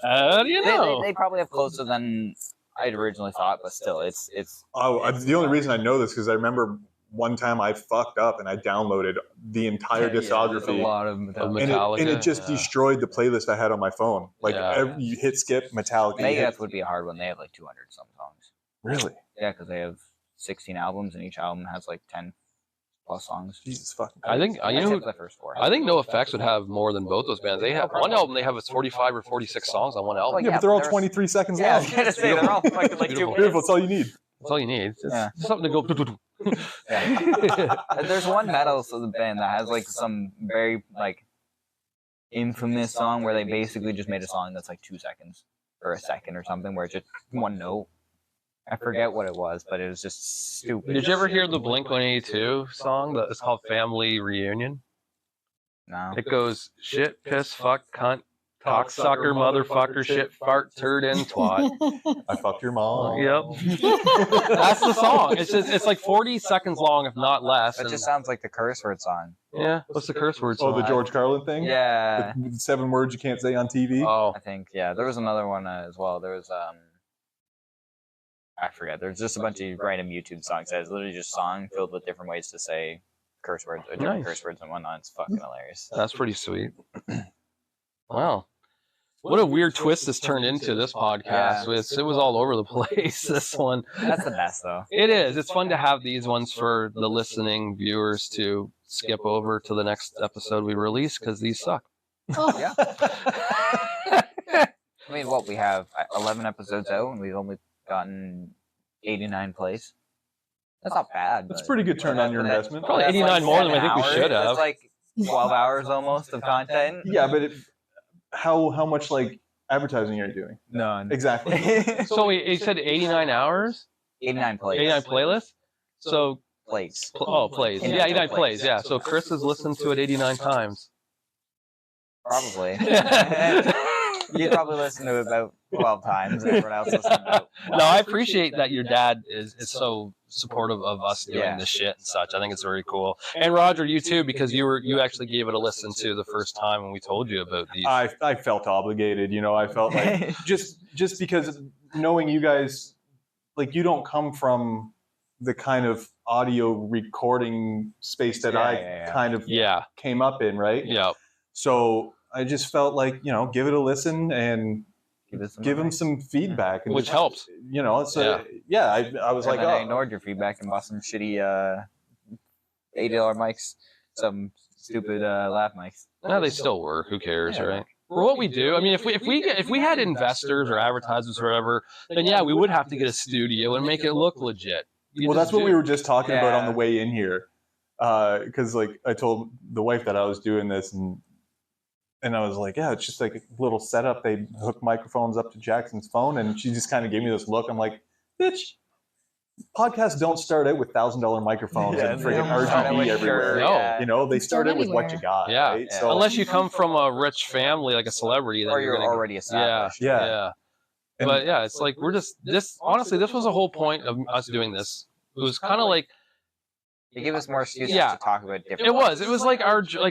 How do you know? They probably have closer than I'd originally thought, but still, it's. The only reason I know this because I remember one time I fucked up and I downloaded the entire discography. A lot of Metallica. And it just destroyed the playlist I had on my phone. Like you hit skip Metallica. Megadeth would be a hard one. They have like 200 some songs. Really? Yeah, because they have 16 albums and each album has like 10 plus songs. Jesus fucking Christ. I think the first 4. I think NoFX would have more than both those bands. They have one album. They have 45 or 46 songs on one album. Yeah, but they're all 23 seconds long. I was gonna say they're all fucking like 2 minutes. Beautiful. That's all you need. That's all you need. It's something to go. There's one metal band that has like some very like infamous song where they basically just made a song that's like 2 seconds or a second or something where it's just one note. I forget what it was, but it was just stupid. Did you ever hear the Blink-182 song that is called Family Reunion? No. It goes shit, piss, fuck, cunt, cocksucker, motherfucker, shit, fart, turd, and twat. I fucked your mom. Yep. That's the song. It's like 40 seconds long, if not less. That just sounds like the curse word song. Yeah. What's the curse word song? Oh, the George Carlin thing? Yeah. The 7 words you can't say on TV? Oh. I think, there was another one as well. There was, I forget. There's just a bunch of random YouTube songs that is literally just a song filled with different ways to say curse words, or different curse words and whatnot. It's fucking hilarious. That's pretty sweet. Wow. What a weird twist this turned into, this podcast. It was all over the place, this one. That's the best, though. It is. It's fun to have these ones for the listening viewers to skip over to the next episode we release, because these suck. Oh. Yeah. I mean, we have 11 episodes out, and we've only gotten 89 plays. That's not bad. That's a pretty good turn on your investment. Probably 89 more than I think we should have. It's like 12 hours almost of content. Yeah, but how much like advertising are you doing? None. Exactly. So he said 89 hours? 89 plays. 89 playlists? So Plays. plays. Yeah, 89 plays. Yeah. So Chris has listened to it 89 times. Probably. You probably listen to it about 12 times. And everyone else listens about No, I appreciate that your dad is so supportive of us doing this shit and such. I think it's very cool. And Roger, you too, because you actually gave it a listen to the first time when we told you about these. I felt obligated, I felt like just because knowing you guys, like, you don't come from the kind of audio recording space that I kind of came up in, right? Yeah. So I just felt like, give it a listen and give them some feedback. Which helps. So I was like, I ignored your feedback and bought some shitty $80 mics, some stupid lav mics. No, they still work. Who cares, right? For what we do, I mean, if we had investors or advertisers or whatever, then we would have to get a studio and make it look legit. That's what we were just talking about on the way in here, because like I told the wife that I was doing this, and I was like, it's just like a little setup. They hook microphones up to Jackson's phone, and she just kind of gave me this look. I'm like, bitch, podcasts don't start out with $1,000 microphones and friggin' RGB everywhere. No. They start out with what you got. Yeah. Right? So, unless you come from a rich family, like a celebrity, or you're already established. Yeah. But it's like we're just this. Honestly, this was the whole point of us doing this. It was kind of like. They give us more excuses to talk about different. It was like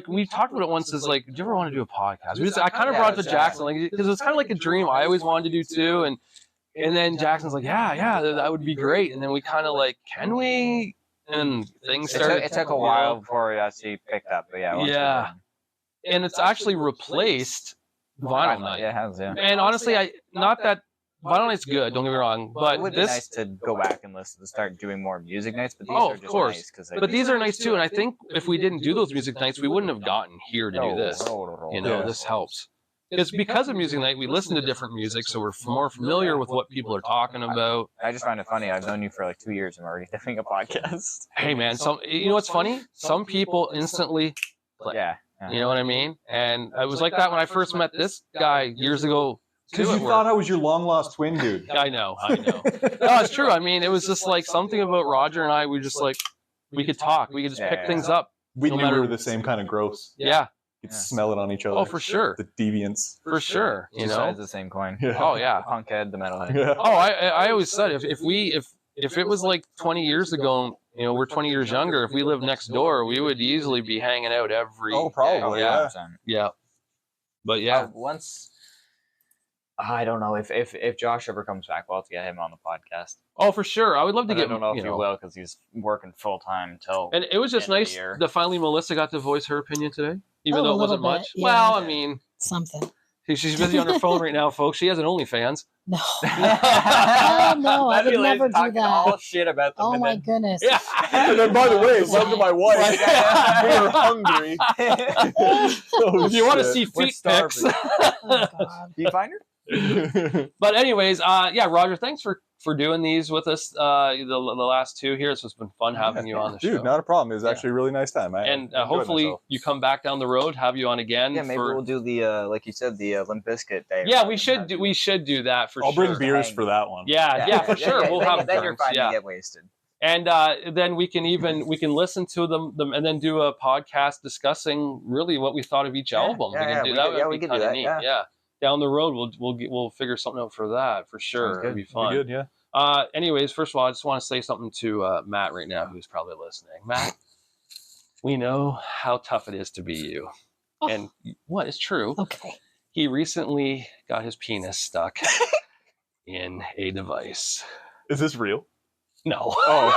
we talked about it once. Is like, do you ever want to do a podcast? I kind of brought it to Jackson, like, because it's kind of like a dream I always wanted to do too, and then Jackson's like, yeah, that would be great, and then we kind of like, can we? And things started. It took a while before we actually picked up, but and it's actually replaced Vinyl Night. Yeah, it has, And honestly, not that. Vinyl Night's good, don't get me wrong, but it would be nice to go back and listen to start doing more music nights. But these are just nice but these are nice too, and I think if we didn't do those music nights, we wouldn't have gotten here to do this. This helps. It's because of music night we listen to different music, so we're more familiar with what people are talking about. I just find it funny. I've known you for like 2 years and I'm already doing a podcast. Hey man, you know what's funny? Some people instantly click. Yeah. You know what I mean? And I was like that when I first met this guy years ago. Because you thought I was your long-lost twin, dude. I know. No, it's true. I mean, it was just like something about Roger and I. We just like, we could talk. We could just pick things up. We knew we were the same kind of gross. Yeah. You could smell it on each other. Oh, for sure. The deviance. For sure. Two sides of the same coin. Yeah. Oh, yeah. The punk head, the metal head. Yeah. Oh, I always said, if it was like 20 years ago, we're 20 years younger, if we lived next door, we would easily be hanging out every day. Oh, probably. Yeah. But once... I don't know if Josh ever comes back, we'll have to get him on the podcast. Oh, for sure. I would love to get him. I don't know if he will because he's working full time until. And it was just nice that finally Melissa got to voice her opinion today, even though it wasn't much. Yeah. Well, I mean, something. She's busy on her phone right now, folks. She has an OnlyFans. No. No, I would never do that. All shit about them. Oh my goodness. Yeah. And then, by the way, love to my wife. We were hungry. If you want to see feet pics. Oh, God. Do you find her? But anyways, Roger, thanks for doing these with us. The last two here. It's just been fun having you on the show. Dude, not a problem. It was actually a really nice time. And hopefully you come back down the road, have you on again. Yeah, maybe we'll do the like you said, the Limp Bizkit day. Yeah, we should do that for sure. I'll bring beers for that one. Yeah, for sure. We'll have then you're fine to get wasted. And then we can listen to them and then do a podcast discussing really what we thought of each album. We can do that. We can do that. Yeah. Down the road, we'll figure something out for that for sure. It'll be fun. Good, yeah. Anyways, first of all, I just want to say something to Matt right now, who's probably listening. Matt, we know how tough it is to be you, and what is true. Okay. He recently got his penis stuck in a device. Is this real? No. Oh,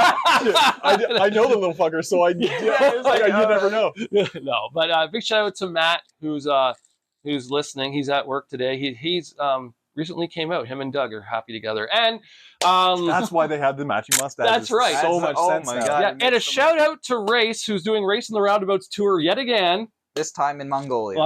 I know the little fucker, so you never know. No, but big shout out to Matt, who's listening. He's at work today. He's recently came out. Him and Doug are happy together, and that's why they had the matching mustaches. That's right. So much sense. Oh my now. God! Yeah, and a shout out to Race, who's doing Race in the Roundabouts tour yet again. This time in Mongolia.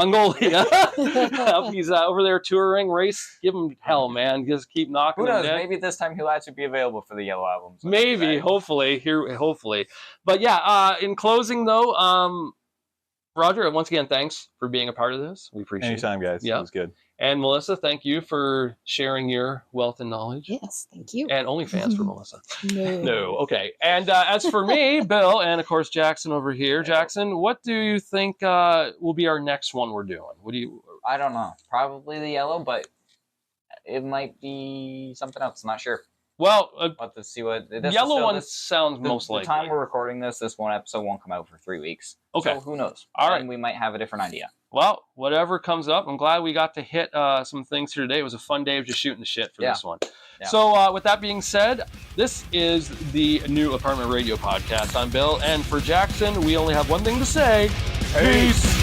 He's over there touring. Race, give him hell, man. Just keep knocking. Who knows? Down. Maybe this time he'll actually be available for the Yellow albums. Maybe, hopefully. But yeah. In closing, though, Roger, once again, thanks for being a part of this. We appreciate it. Anytime, guys. Yeah. It was good. And Melissa, thank you for sharing your wealth and knowledge. Yes, thank you. And OnlyFans for Melissa. No. Okay. And as for me, Bill, and of course Jackson over here. Jackson, what do you think will be our next one we're doing? What do you? I don't know. Probably the yellow, but it might be something else. I'm not sure. Well, we'll have to see what the yellow one sounds most likely. The time we're recording this one episode won't come out for 3 weeks. Okay. So who knows? All right. And we might have a different idea. Well, whatever comes up, I'm glad we got to hit some things here today. It was a fun day of just shooting the shit for this one. Yeah. So with that being said, this is the new Apartment Radio Podcast. I'm Bill, and for Jackson, we only have one thing to say. Peace!